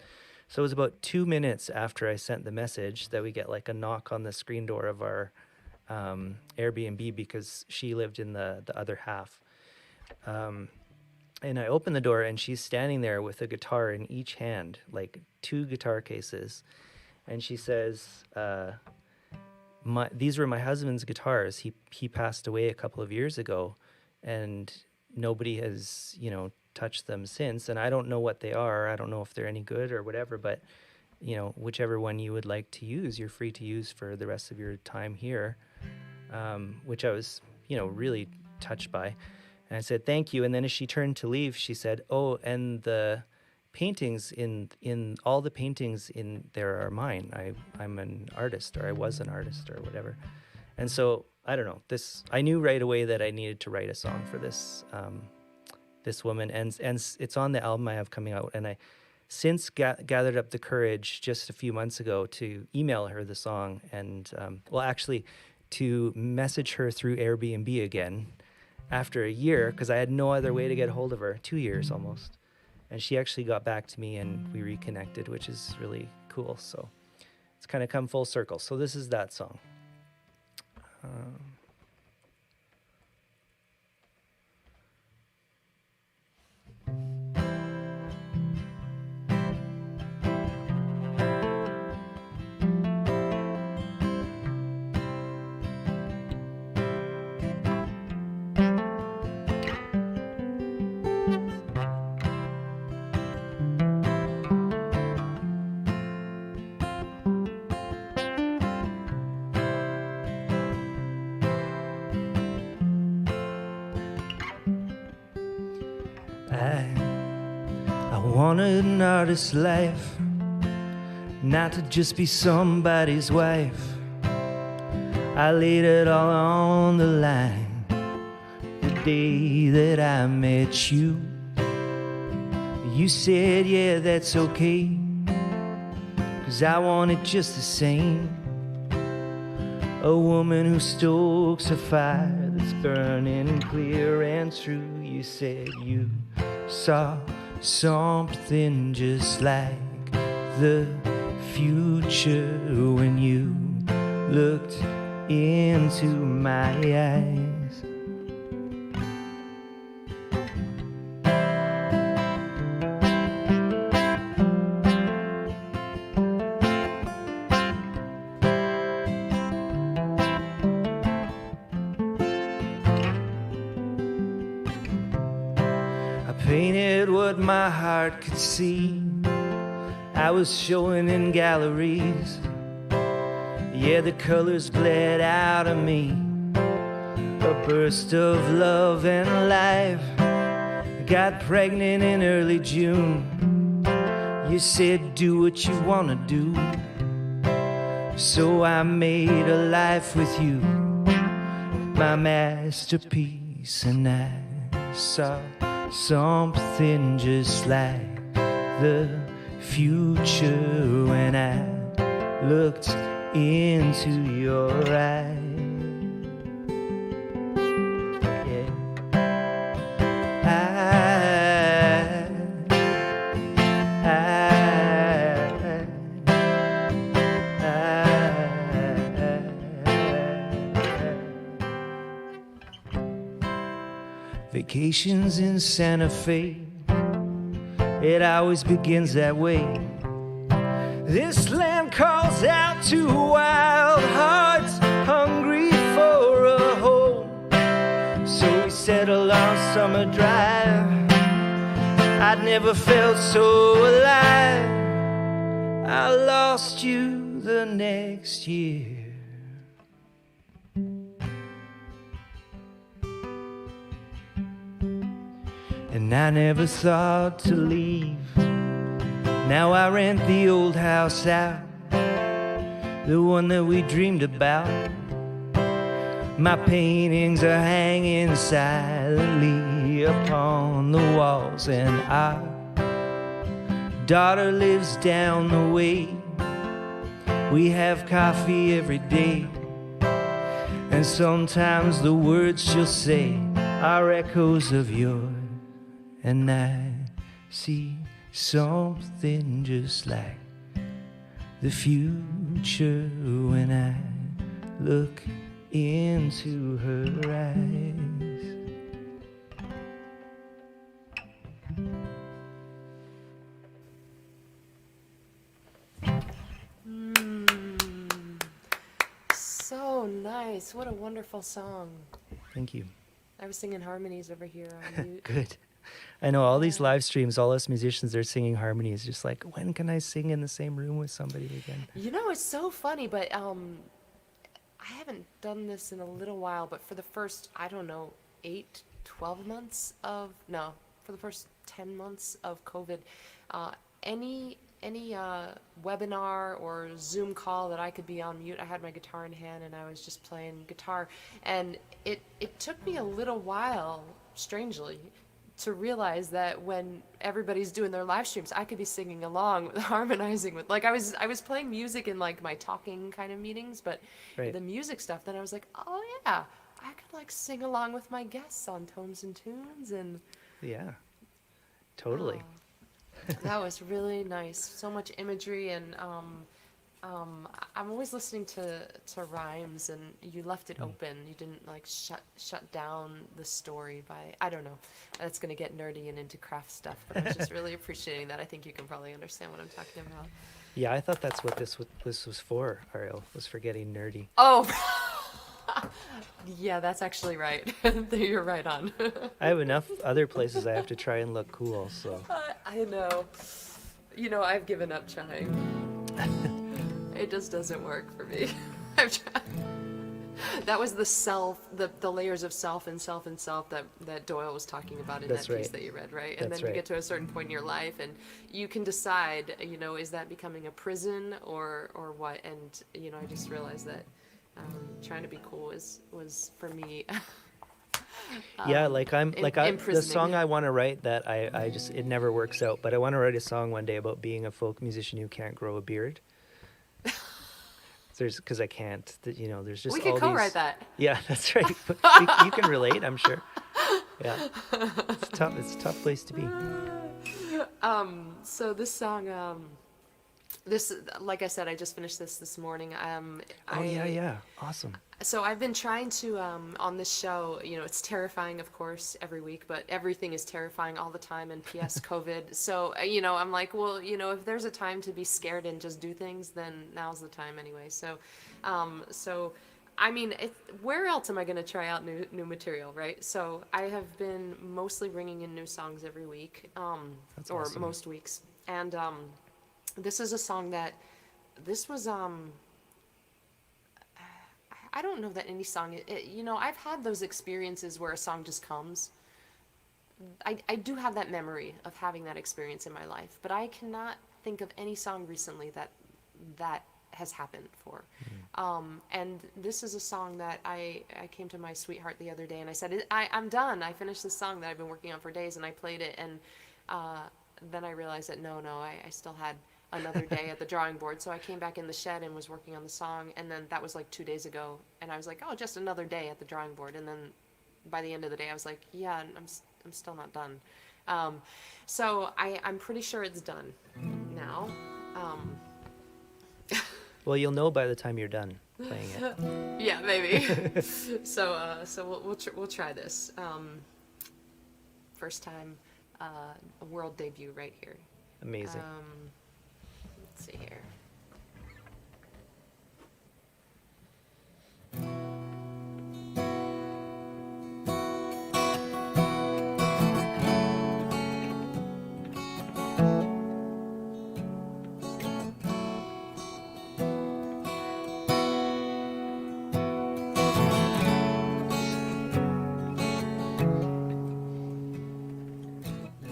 So it was about 2 minutes after I sent the message that we get like a knock on the screen door of our Airbnb, because she lived in the other half. And I open the door and she's standing there with a guitar in each hand, like 2 guitar cases. And she says, these were my husband's guitars. He passed away a couple of years ago and nobody has, touched them since, and I don't know what they are. I don't know if they're any good or whatever, but whichever one you would like to use, you're free to use for the rest of your time here, which I was, really touched by. And I said, thank you. And then as she turned to leave, she said, oh, and the paintings in all the paintings in there are mine. I'm an artist, or I was an artist, or whatever. And so, I don't know, I knew right away that I needed to write a song for this woman, and it's on the album I have coming out. And I since gathered up the courage just a few months ago to email her the song, and actually to message her through Airbnb again after a year, because I had no other way to get a hold of her, 2 years almost. And she actually got back to me and we reconnected, which is really cool. So it's kind of come full circle. So this is that song. I wanted an artist's life, not to just be somebody's wife. I laid it all on the line the day that I met you. You said, yeah, that's okay, 'cause I want it just the same. A woman who stokes a fire that's burning clear and true. You said you saw something just like the future when you looked into my eyes. my heart could see. I was showing in galleries. Yeah, the colors bled out of me. A burst of love and life. Got pregnant in early June. You said do what you wanna do. So I made a life with you, my masterpiece. And I saw something just like the future when I looked into your eyes. Yeah. Vacations in Santa Fe, it always begins that way. This land calls out to wild hearts hungry for a home. So we settled on Summer Drive. I'd never felt so alive. I lost you the next year. And I never thought to leave. Now I rent the old house out, the one that we dreamed about. My paintings are hanging silently upon the walls, and our daughter lives down the way. We have coffee every day, and sometimes the words she'll say are echoes of yours. And I see something just like the future when I look into her eyes. So nice. What a wonderful song. Thank you. I was singing harmonies over here on mute. Good. I know all these live streams, all us musicians are singing harmonies. Just like, when can I sing in the same room with somebody again? You know, it's so funny, but I haven't done this in a little while, but for the first, I don't know, 12 months of, no, for the first 10 months of COVID, any webinar or Zoom call that I could be on mute, I had my guitar in hand and I was just playing guitar. And it took me a little while, strangely, to realize that when everybody's doing their live streams, I could be singing along, harmonizing with, like I was playing music in like my talking kind of meetings, but Right. the music stuff, then I was like, oh yeah, I could like sing along with my guests on Tones and Tunes, and Yeah, totally. that was really nice. So much imagery, and I'm always listening to rhymes, and you left it open. You didn't like shut down the story by, I don't know. That's going to get nerdy and into craft stuff, but I was just really appreciating that. I think you can probably understand what I'm talking about. Yeah, I thought that's what this was for, Arielle, was for getting nerdy. Oh, yeah, that's actually right. You're right on. I have enough other places I have to try and look cool, so. I know. You know, I've given up trying. It just doesn't work for me. I've tried. That was the layers of self and self and self that Doyle was talking about in That's that piece right. that you read, right? And That's then you right. get to a certain point in your life and you can decide, you know, is that becoming a prison or what? And, you know, I just realized that trying to be cool was for me. Yeah, like the imprisoning. song I want to write that I just, it never works out, but I want to write a song one day about being a folk musician who can't grow a beard. Because I can't, you know, there's just We all could co-write these. that. Yeah, that's right. You can relate, I'm sure. Yeah, it's tough. It's a tough place to be. So this song, like I said, I just finished this morning. Oh yeah, awesome. So I've been trying to, on this show, you know, it's terrifying, of course, every week, but everything is terrifying all the time, and PS COVID. So, you know, I'm like, well, you know, if there's a time to be scared and just do things, then now's the time anyway. So, I mean, where else am I going to try out new material, right? So I have been mostly bringing in new songs every week, That's or awesome. most weeks. And this is a song that, this was, I don't know that any song, you know, I've had those experiences where a song just comes. I do have that memory of having that experience in my life, but I cannot think of any song recently that has happened for. And this is a song that I came to my sweetheart the other day and I said, I'm done. I finished this song that I've been working on for days, and I played it, and then I realized that no, I still had another day at the drawing board. So I came back in the shed and was working on the song, and then that was like 2 days ago, and I was like, oh, just another day at the drawing board. And then by the end of the day I was like, yeah, I'm still not done. So I'm pretty sure it's done now. Well, you'll know by the time you're done playing it. Yeah, maybe. So we'll try this. First time, a world debut right here. Amazing. Let's see here.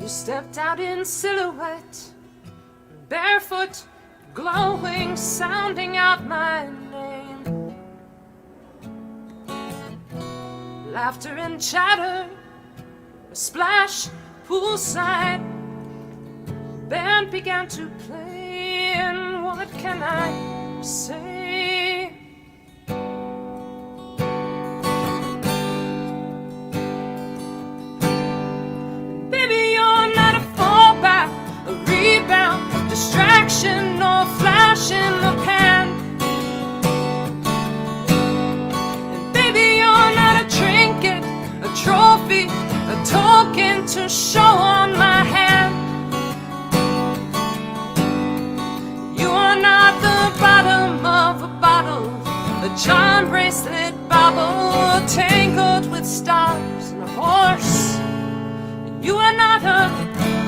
You stepped out in silhouette, barefoot, glowing, sounding out my name. Laughter and chatter, a splash, poolside. Band began to play, and what can I say? Distraction or flash in the pan. And baby, you're not a trinket, a trophy, a token to show on my hand. You are not the bottom of a bottle, a charm bracelet bauble tangled with stars and a horse. You are not a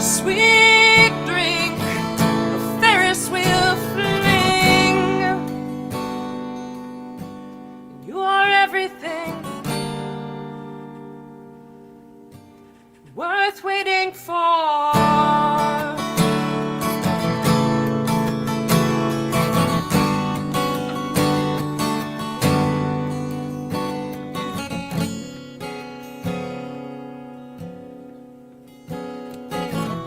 sweet drink, will fling. You are everything worth waiting for.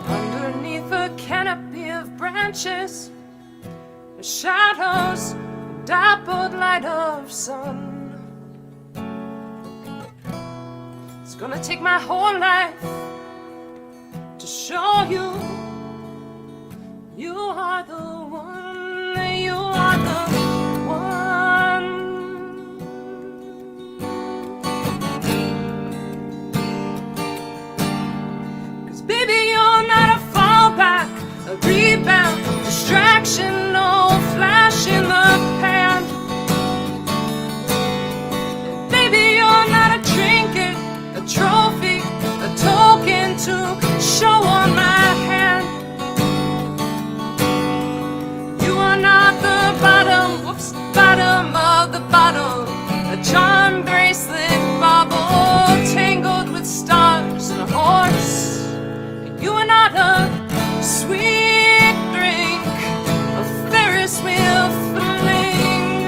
Underneath a canopy of branches, the shadows, dappled light of sun. It's gonna take my whole life to show you you are the one, you are the one. 'Cause baby, you're not a fallback, a rebound, distraction, no flash in the pan. Baby, you're not a trinket, a trophy, a token to show on my hand. You are not the bottom of the bottle, a charm bracelet bauble tangled with stars and a horse. You are not a sweet drink, a Ferris wheel fling.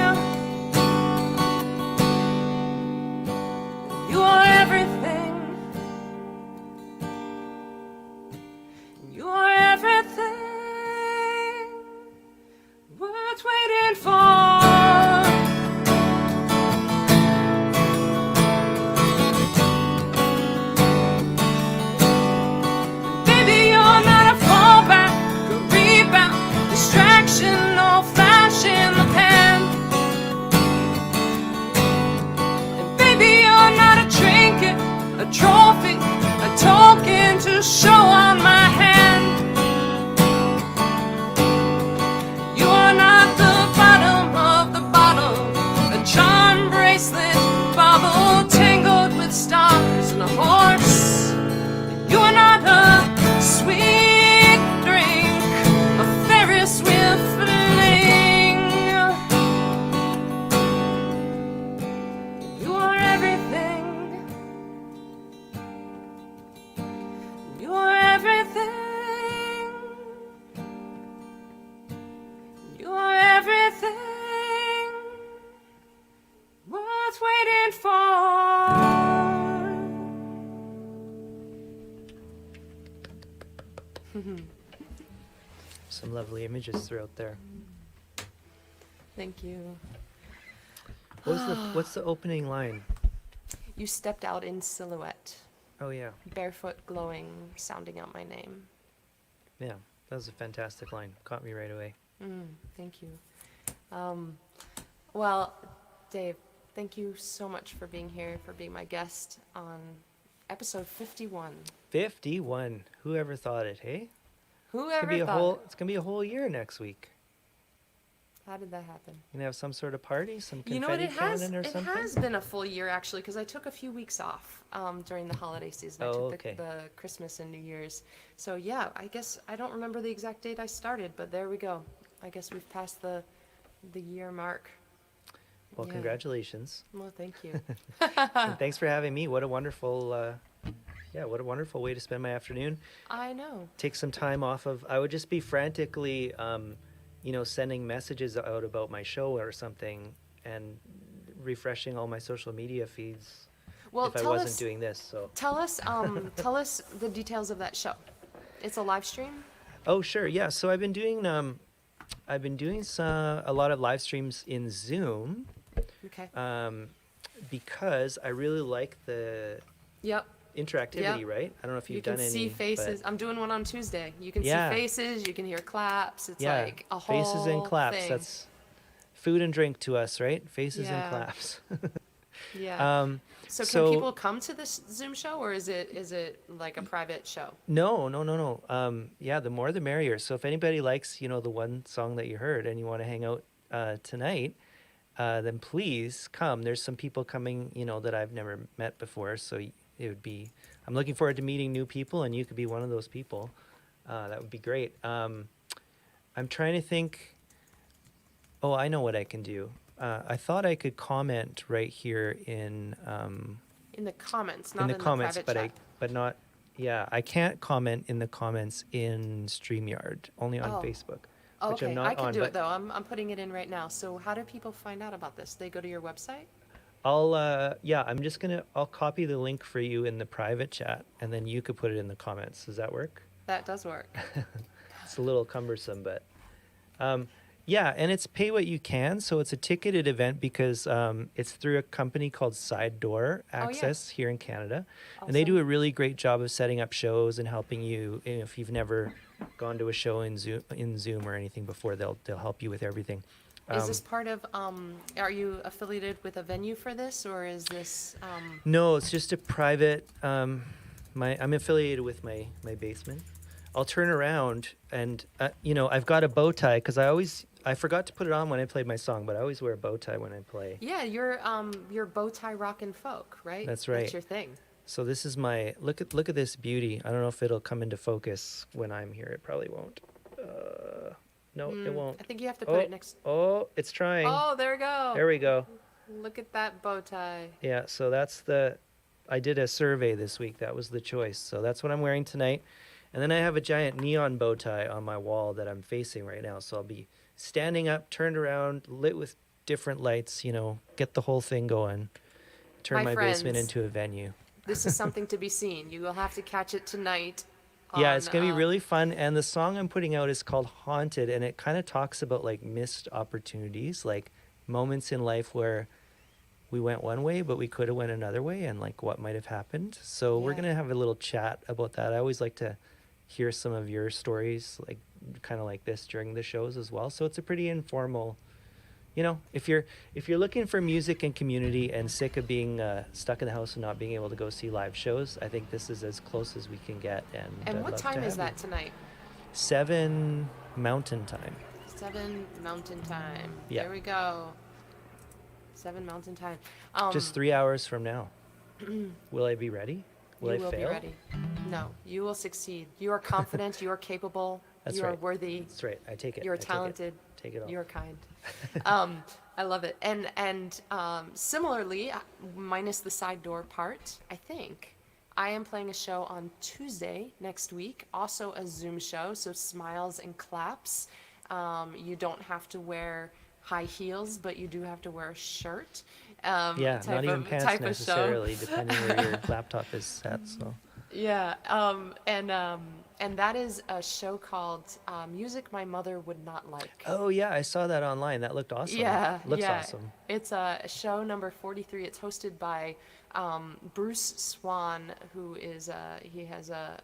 You are everything. You are everything worth waiting for. Baby, you're not a fallback, Some lovely images throughout there. Thank you. What's the opening line? You stepped out in silhouette, Oh yeah, barefoot, glowing, sounding out my name. yeah. That was a fantastic line. Caught me right away. Thank you. Well, Dave, thank you so much for being here, for being my guest on episode 51. 51. Whoever thought it? Hey, Whoever thought? It's gonna be a whole year next week. How did that happen? You gonna have some sort of party, some You know what? confetti cannon or something? It has been a full year actually, because I took a few weeks off during the holiday season. I took okay. the Christmas and New Year's. So yeah, I guess I don't remember the exact date I started, but there we go. I guess we've passed the year mark. Well, Yeah. congratulations. Well, thank you. And thanks for having me. What a wonderful, what a wonderful way to spend my afternoon. I know. Take some time off of. I would just be frantically, sending messages out about my show or something, and refreshing all my social media feeds. Well, if I wasn't doing this, so. Tell us the details of that show. It's a live stream. Oh, sure. Yeah. So I've been doing a lot of live streams in Zoom. Okay. Because I really like the Yep. interactivity, Yep. right? I don't know if You you've can done any. see faces. but- I'm doing one on Tuesday. You can Yeah. see faces. You can hear claps. It's yeah, like a whole faces and claps. thing. That's food and drink to us, right? Faces and Yeah. claps. Yeah. So so- can people come to this Zoom show, or is it like a private show? No. Yeah, the more the merrier. So if anybody likes, the one song that you heard and you want to hang out tonight, then please come. There's some people coming, that I've never met before. So it would be, I'm looking forward to meeting new people, and you could be one of those people. That would be great. I'm trying to think. Oh, I know what I can do. I thought I could comment right here in In the comments, not the in comments, the but private chat. but not. Yeah, I can't comment in the comments in StreamYard, only on Oh. Facebook, Oh, which okay, I'm not I can on. do but it though. I'm putting it in right now. So how do people find out about this? They go to your website? I'll copy the link for you in the private chat, and then you could put it in the comments. Does that work? That does work. It's a little cumbersome, but yeah, and it's pay what you can. So it's a ticketed event because it's through a company called Side Door Access here in Canada, and they do a really great job of setting up shows and helping you. If you've never gone to a show in Zoom or anything before, they'll help you with everything. Is this part of, are you affiliated with a venue for this, or is this? No, it's just a private. I'm affiliated with my basement. I'll turn around and I've got a bow tie because I forgot to put it on when I played my song, but I always wear a bow tie when I play. Yeah, you're bow tie rock and folk, right? That's right. That's your thing. So this is my look at this beauty. I don't know if it'll come into focus when I'm here. It probably won't. No, it won't. I think you have to put it next. Oh, it's trying. Oh, there we go. There we go. Look at that bow tie. Yeah, so I did a survey this week. That was the choice. So that's what I'm wearing tonight. And then I have a giant neon bow tie on my wall that I'm facing right now. So I'll be standing up, turned around, lit with different lights, get the whole thing going. Turn my basement into a venue. This is something to be seen. You will have to catch it tonight. Yeah, it's going to be really fun. And the song I'm putting out is called Haunted. And it kind of talks about like missed opportunities, like moments in life where we went one way, but we could have went another way, and like what might have happened. So we're going to have a little chat about that. I always like to hear some of your stories, like kind of like this during the shows as well. So it's a pretty informal, if you're looking for music and community and sick of being stuck in the house and not being able to go see live shows, I think this is as close as we can get. And what time is that tonight? 7 Mountain Time. 7 Mountain Time. Yeah. There we go. 7 Mountain Time. Just 3 hours from now. Will I be ready? Will I fail? You will be ready. No, you will succeed. You are confident. You are capable. That's you right. are worthy. That's right. I take it. You're talented. Take it all. You're kind. I love it. And similarly, minus the side door part, I think I am playing a show on Tuesday next week. Also a Zoom show. So smiles and claps. You don't have to wear high heels, but you do have to wear a shirt. Yeah, not even pants necessarily, depending where your laptop is set. So. Yeah, And that is a show called Music My Mother Would Not Like. Oh yeah, I saw that online. That looked awesome. Yeah, Looks yeah. awesome. It's show number 43. It's hosted by Bruce Swan, who is he has a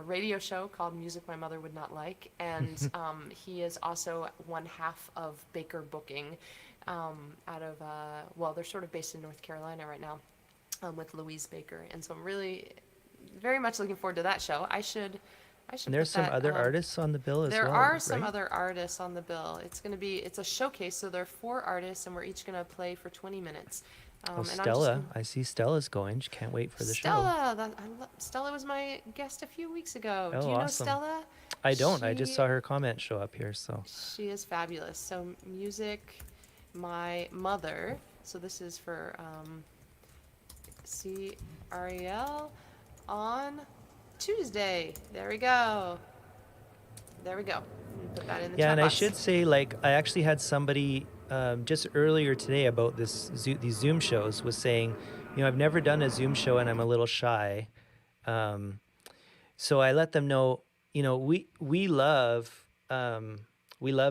radio show called Music My Mother Would Not Like, and he is also one half of Bieker Booking, out of well, they're sort of based in North Carolina right now, with Louise Bieker, and so I'm really very much looking forward to that show. I should And there's put some that, other artists on the bill as well. there are some right? other artists on the bill. It's a showcase, so there are 4 artists, and we're each gonna play for 20 minutes. Oh, And Stella. I see Stella's going. She can't wait for the show. Stella was my guest a few weeks ago. Oh, Do you know awesome. Stella? I don't. I just She- saw her comment show up here. So She is fabulous. So Music My Mother. So this is for see Arielle on Tuesday. There we go. There we go. Put that in the yeah, chat and I box. should say, like, I actually had somebody just earlier today about these Zoom shows was saying, I've never done a Zoom show and I'm a little shy. So I let them know, we love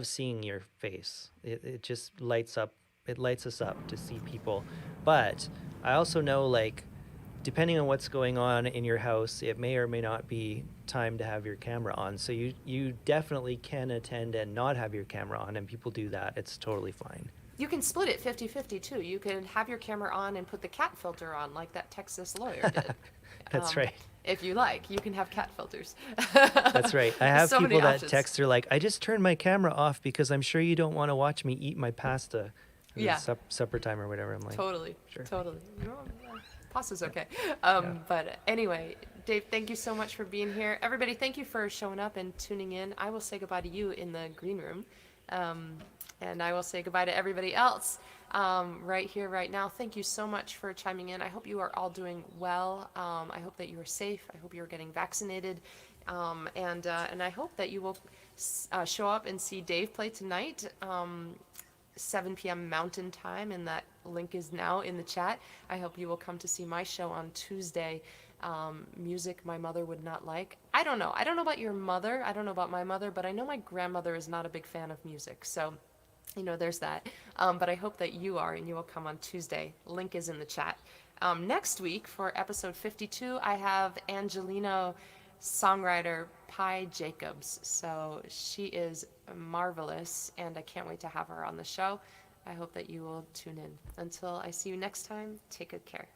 seeing your face. It just lights us up to see people. But I also know, like, depending on what's going on in your house, it may or may not be time to have your camera on. So you definitely can attend and not have your camera on, and people do that. It's totally fine. You can split it 50-50 too. You can have your camera on and put the cat filter on like that Texas lawyer did. That's right. If you like, you can have cat filters. That's right. I have So many people that options. text, they're like, I just turned my camera off because I'm sure you don't want to watch me eat my pasta. Or Yeah. supper time or whatever. I'm like, Totally. Sure. Totally. Pasta's okay. Yeah. But anyway, Dave, thank you so much for being here. Everybody, thank you for showing up and tuning in. I will say goodbye to you in the green room. And I will say goodbye to everybody else right here, right now. Thank you so much for chiming in. I hope you are all doing well. I hope that you are safe. I hope you are getting vaccinated. And I hope that you will show up and see Dave play tonight. 7 p.m. Mountain Time, and that link is now in the chat. I hope you will come to see my show on Tuesday, Music My Mother Would Not Like. I don't know about your mother, I don't know about my mother, but I know my grandmother is not a big fan of music, so there's that. But I hope that you are, and you will come on Tuesday. Link is in the chat. Next week, for episode 52, I have Angelino songwriter Pi Jacobs. So she is marvelous, and I can't wait to have her on the show. I hope that you will tune in. Until I see you next time, take good care.